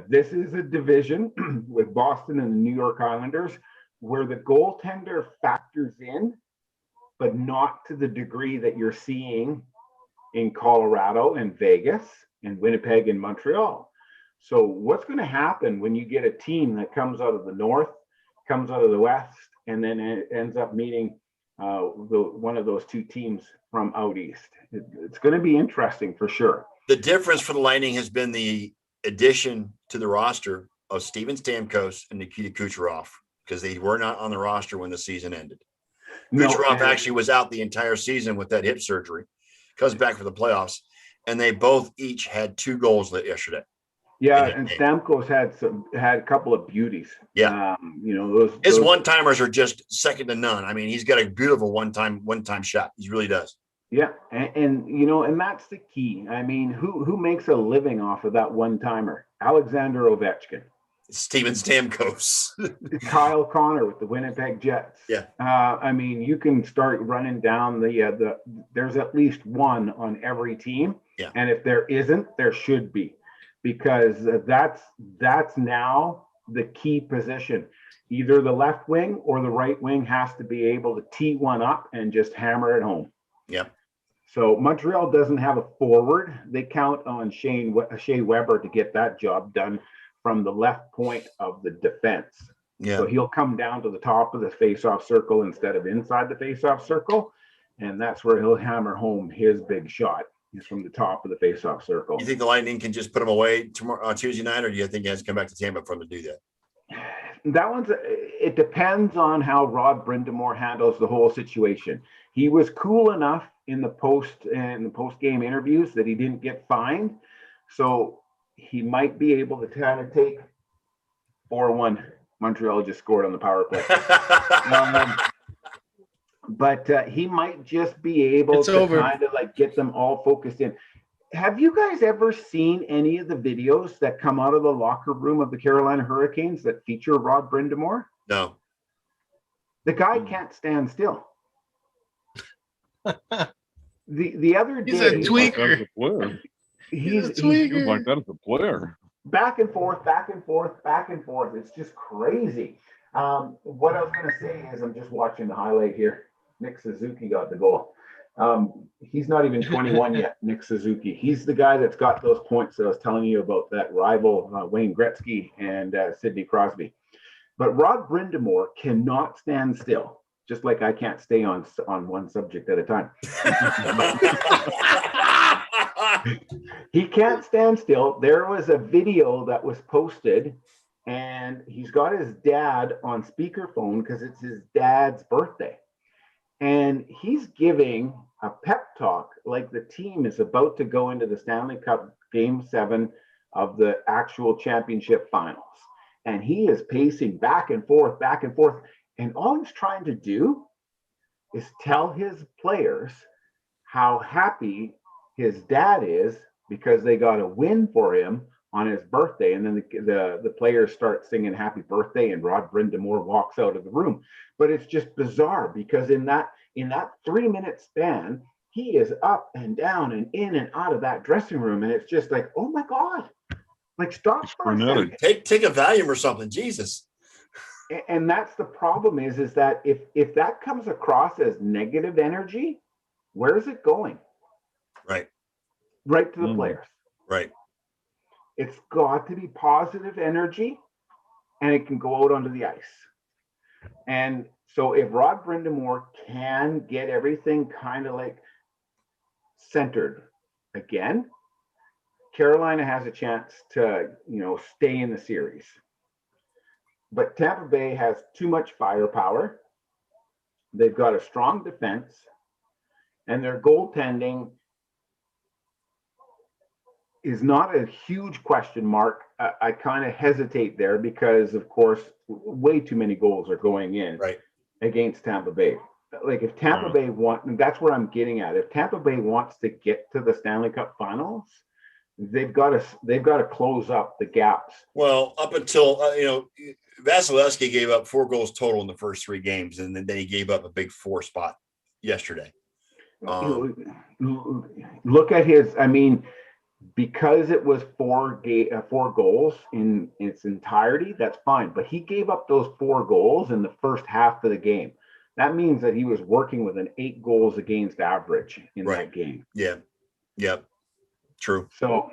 [SPEAKER 5] This is a division with Boston and the New York Islanders where the goaltender factors in, but not to the degree that you're seeing in Colorado and Vegas and Winnipeg and Montreal. So what's going to happen when you get a team that comes out of the North, comes out of the West, and then it ends up meeting one of those 2 teams from out East? It's going to be interesting for sure.
[SPEAKER 1] The difference for the Lightning has been the addition to the roster of Steven Stamkos and Nikita Kucherov, because they were not on the roster when the season ended. Kucherov actually was out the entire season with that hip surgery, comes back for the playoffs, and they both each had 2 goals yesterday.
[SPEAKER 5] Yeah, and Stamkos had a couple of beauties.
[SPEAKER 1] Yeah,
[SPEAKER 5] you know,
[SPEAKER 1] his one-timers are just second to none. I mean, he's got a beautiful one-time shot. He really does.
[SPEAKER 5] Yeah, and you know, and that's the key. I mean, who makes a living off of that one-timer? Alexander Ovechkin.
[SPEAKER 1] Steven Stamkos.
[SPEAKER 5] Kyle Connor with the Winnipeg Jets.
[SPEAKER 1] Yeah.
[SPEAKER 5] I mean, you can start running down there's at least one on every team.
[SPEAKER 1] Yeah.
[SPEAKER 5] And if there isn't, there should be, because that's now the key position. Either the left wing or the right wing has to be able to tee one up and just hammer it home.
[SPEAKER 1] Yeah.
[SPEAKER 5] So Montreal doesn't have a forward. They count on Shea Weber to get that job done from the left point of the defense.
[SPEAKER 1] Yeah.
[SPEAKER 5] So he'll come down to the top of the face-off circle instead of inside the face-off circle. And that's where he'll hammer home his big shot, is from the top of the face-off circle.
[SPEAKER 1] You think the Lightning can just put him away tomorrow on Tuesday night, or do you think he has to come back to Tampa for him to do that?
[SPEAKER 5] It depends on how Rod Brind'Amour handles the whole situation. He was cool enough in the post-game interviews that he didn't get fined. So he might be able to kind of take 4-1. Montreal just scored on the power play. But he might just be able to kind of like get them all focused in. Have you guys ever seen any of the videos that come out of the locker room of the Carolina Hurricanes that feature Rod Brind'Amour?
[SPEAKER 1] No.
[SPEAKER 5] The guy can't stand still. The other day,
[SPEAKER 2] he's a tweaker.
[SPEAKER 5] He's
[SPEAKER 2] a tweaker.
[SPEAKER 4] Like that as a player.
[SPEAKER 5] Back and forth, back and forth, back and forth. It's just crazy. What I was going to say is, I'm just watching the highlight here. Nick Suzuki got the goal. He's not even 21 yet, Nick Suzuki. He's the guy that's got those points that I was telling you about, that rival Wayne Gretzky and Sidney Crosby. But Rod Brind'Amour cannot stand still, just like I can't stay on one subject at a time. He can't stand still. There was a video that was posted and he's got his dad on speakerphone because it's his dad's birthday. And he's giving a pep talk like the team is about to go into the Stanley Cup Game 7 of the actual championship finals. And he is pacing back and forth, back and forth. And all he's trying to do is tell his players how happy his dad is because they got a win for him on his birthday. And then the players start singing happy birthday and Rod Brind'Amour walks out of the room. But it's just bizarre because in that 3-minute span, he is up and down and in and out of that dressing room. And it's just like, oh my God, like stop
[SPEAKER 4] It's
[SPEAKER 5] for a
[SPEAKER 4] frenetic.
[SPEAKER 5] second.
[SPEAKER 1] Take a Valium or something. Jesus.
[SPEAKER 5] And that's the problem is that if that comes across as negative energy, where is it going?
[SPEAKER 1] Right.
[SPEAKER 5] Right to the
[SPEAKER 4] Mm.
[SPEAKER 5] players.
[SPEAKER 1] Right.
[SPEAKER 5] It's got to be positive energy and it can go out onto the ice. And so if Rod Brind'Amour can get everything kind of like centered again, Carolina has a chance to, stay in the series. But Tampa Bay has too much firepower. They've got a strong defense and their goaltending is not a huge question mark. I kind of hesitate there because, of course, way too many goals are going in
[SPEAKER 1] Right.
[SPEAKER 5] against Tampa Bay. Like if Tampa Bay and that's where I'm getting at. If Tampa Bay wants to get to the Stanley Cup Finals, they've got to close up the gaps.
[SPEAKER 1] Well, up until Vasilevsky gave up 4 goals total in the first 3 games, and then he gave up a big 4 spot yesterday.
[SPEAKER 5] Look at his. I mean, because it was 4 goals in its entirety, that's fine. But he gave up those 4 goals in the first half of the game. That means that he was working with an 8 goals against average in that game.
[SPEAKER 1] Yeah. Yep. True.
[SPEAKER 5] So,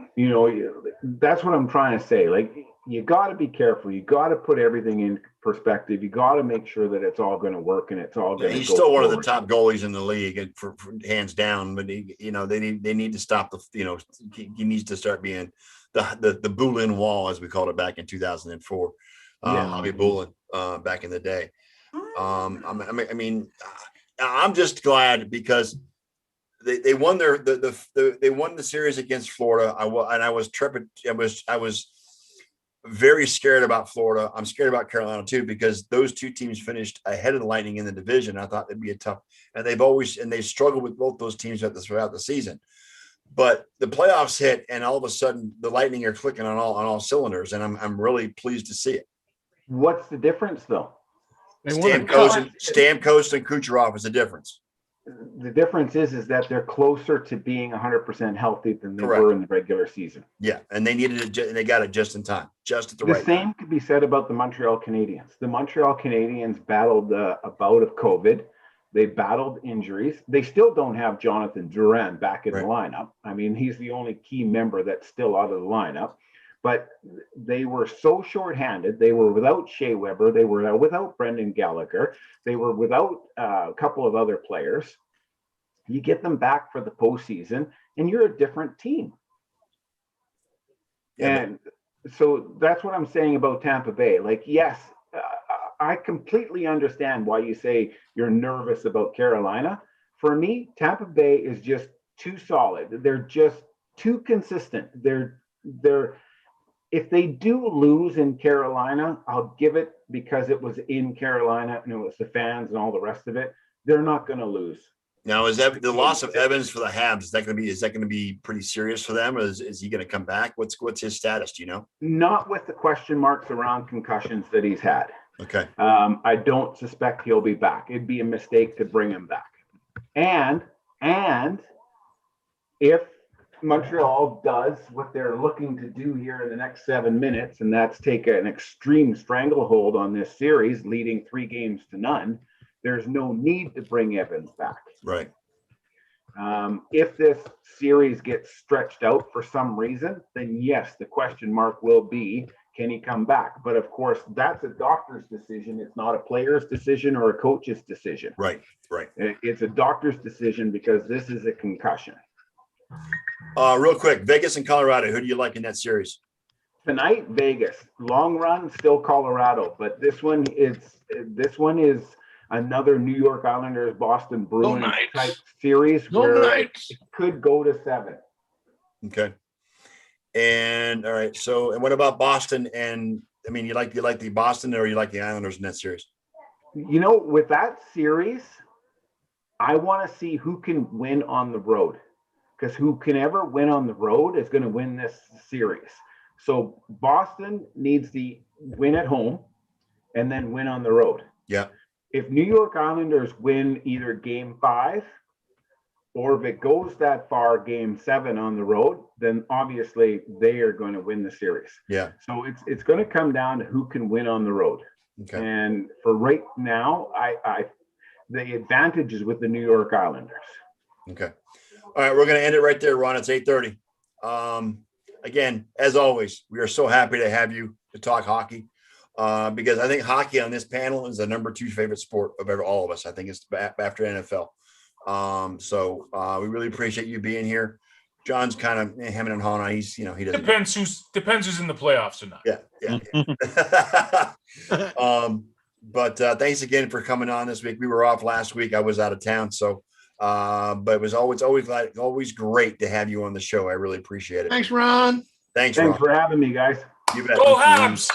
[SPEAKER 5] that's what I'm trying to say. Like, you got to be careful. You got to put everything in perspective. You got to make sure that it's all going to work and it's all going to
[SPEAKER 1] He's
[SPEAKER 5] go
[SPEAKER 1] still one of the
[SPEAKER 5] forward.
[SPEAKER 1] top goalies in the league, and for hands down. But they need to stop he needs to start being the Bulin wall, as we called it back in 2004. Hobby Bulin back in the day. I'm just glad because they won they won the series against Florida. I was trepid. I was very scared about Florida. I'm scared about Carolina too, because those 2 teams finished ahead of the Lightning in the division. I thought they'd be and they've struggled with both those teams throughout the season. But the playoffs hit, and all of a sudden the Lightning are clicking on all cylinders, and I'm really pleased to see it.
[SPEAKER 5] What's the difference, though?
[SPEAKER 1] Stamkos and Kucherov is the difference.
[SPEAKER 5] The difference is that they're closer to being 100% healthy than they
[SPEAKER 1] Correct.
[SPEAKER 5] were in the regular season.
[SPEAKER 1] Yeah, and they needed it, and they got it just in time, just at the right
[SPEAKER 5] The same
[SPEAKER 1] time.
[SPEAKER 5] could be said about the Montreal Canadiens. The Montreal Canadiens battled a bout of COVID. They battled injuries. They still don't have Jonathan Drouin back in the lineup. I mean, he's the only key member that's still out of the lineup. But they were so shorthanded. They were without Shea Weber. They were without Brendan Gallagher. They were without a couple of other players. You get them back for the postseason, and you're a different team.
[SPEAKER 1] Yeah,
[SPEAKER 5] and so that's what I'm saying about Tampa Bay. Like, yes, I completely understand why you say you're nervous about Carolina. For me, Tampa Bay is just too solid. They're just too consistent. If they do lose in Carolina, I'll give it because it was in Carolina and it was the fans and all the rest of it. They're not going to lose.
[SPEAKER 1] Now, is that the loss of Evans for the Habs? Is that going to be pretty serious for them? Or is he going to come back? What's his status? Do you know?
[SPEAKER 5] Not with the question marks around concussions that he's had.
[SPEAKER 1] Okay.
[SPEAKER 5] I don't suspect he'll be back. It'd be a mistake to bring him back. And if Montreal does what they're looking to do here in the next 7 minutes, and that's take an extreme stranglehold on this series, leading 3-0, there's no need to bring Evans back.
[SPEAKER 1] Right.
[SPEAKER 5] If this series gets stretched out for some reason, then yes, the question mark will be, can he come back? But of course, that's a doctor's decision. It's not a player's decision or a coach's decision.
[SPEAKER 1] Right.
[SPEAKER 5] It's a doctor's decision because this is a concussion.
[SPEAKER 1] Real quick, Vegas and Colorado. Who do you like in that series?
[SPEAKER 5] Tonight, Vegas. Long run, still Colorado, but this one is another New York Islanders, Boston Bruins
[SPEAKER 2] Knights.
[SPEAKER 5] type series
[SPEAKER 2] Go
[SPEAKER 5] where
[SPEAKER 2] Knights.
[SPEAKER 5] it could go to 7.
[SPEAKER 1] Okay. And all right. So, and what about Boston? And I mean, you like the Boston, or you like the Islanders in that series?
[SPEAKER 5] You know, with that series, I want to see who can win on the road, because who can ever win on the road is going to win this series. So Boston needs to win at home and then win on the road.
[SPEAKER 1] Yeah.
[SPEAKER 5] If New York Islanders win either game 5, or if it goes that far, game 7 on the road, then obviously they are going to win the series.
[SPEAKER 1] Yeah.
[SPEAKER 5] So it's going to come down to who can win on the road.
[SPEAKER 1] Okay.
[SPEAKER 5] And for right now, I the advantage is with the New York Islanders.
[SPEAKER 1] Okay. All right. We're going to end it right there, Ron. It's 8:30. Again, as always, we are so happy to have you to talk hockey, because I think hockey on this panel is the number 2 favorite sport of all of us. I think it's after NFL. So we really appreciate you being here. John's kind of hemming and hawing. He's, he doesn't.
[SPEAKER 3] Depends who's in the playoffs or not.
[SPEAKER 1] Yeah. But thanks again for coming on this week. We were off last week. I was out of town. So, but it was always great to have you on the show. I really appreciate it.
[SPEAKER 2] Thanks, Ron.
[SPEAKER 1] Thanks
[SPEAKER 5] Thanks
[SPEAKER 1] Ron.
[SPEAKER 5] for having me, guys.
[SPEAKER 1] You bet.
[SPEAKER 3] Go Habs!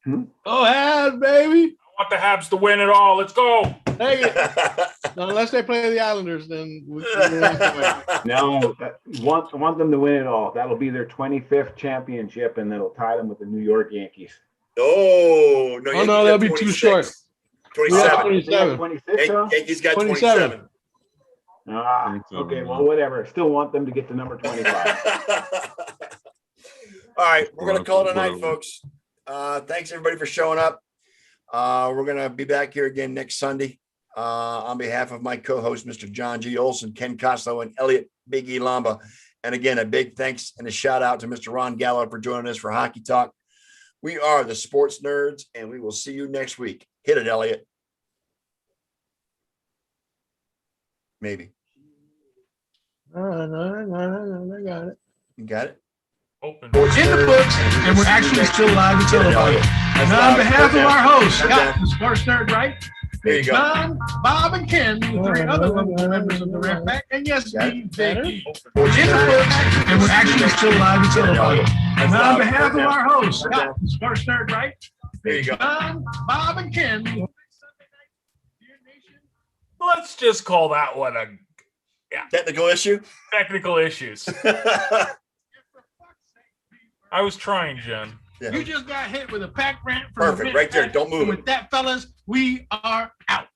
[SPEAKER 2] Go ahead, baby.
[SPEAKER 3] I want the Habs to win it all. Let's go.
[SPEAKER 2] Hey, no, unless they play the Islanders, then we
[SPEAKER 5] No, want them to win it all. That'll be their 25th championship, and that'll tie them with the New York Yankees.
[SPEAKER 1] Oh, no.
[SPEAKER 2] Oh, no, that'll be too short.
[SPEAKER 1] 27.
[SPEAKER 2] 27.
[SPEAKER 5] 26, huh?
[SPEAKER 1] Yankees got
[SPEAKER 2] 27.
[SPEAKER 1] 27.
[SPEAKER 5] Okay, well, whatever. Still want them to get to number 25.
[SPEAKER 1] All right, we're going to call it a night, folks. Thanks, everybody, for showing up. We're going to be back here again next Sunday. On behalf of my co-host, Mr. John G. Olson, Ken Costello, and Elliot Big E Lamba. And again, a big thanks and a shout out to Mr. Ron Gallo for joining us for Hockey Talk. We are the Sports Nerds, and we will see you next week. Hit it, Elliot. Maybe.
[SPEAKER 2] I got it.
[SPEAKER 1] You got it?
[SPEAKER 3] Open.
[SPEAKER 2] In the books, and we're actually still live and televised. And on behalf of our hosts, Scott, the Sports Nerd, right?
[SPEAKER 1] There you go.
[SPEAKER 2] John, Bob, and Ken, the 3 other wonderful members of the Ref Pack, and yes, me, Big E. In the books, and we're actually still live and televised. And on behalf of our hosts, Scott, the Sports Nerd, right?
[SPEAKER 1] There you go.
[SPEAKER 2] John, Bob, and Ken.
[SPEAKER 3] Let's just call that one a
[SPEAKER 1] Technical issue?
[SPEAKER 3] technical issues. I was trying, Jen.
[SPEAKER 1] Yeah.
[SPEAKER 2] You just got hit with a pack rant from
[SPEAKER 1] Perfect. Right there. Don't move
[SPEAKER 2] And
[SPEAKER 1] it.
[SPEAKER 2] with that, fellas, we are out.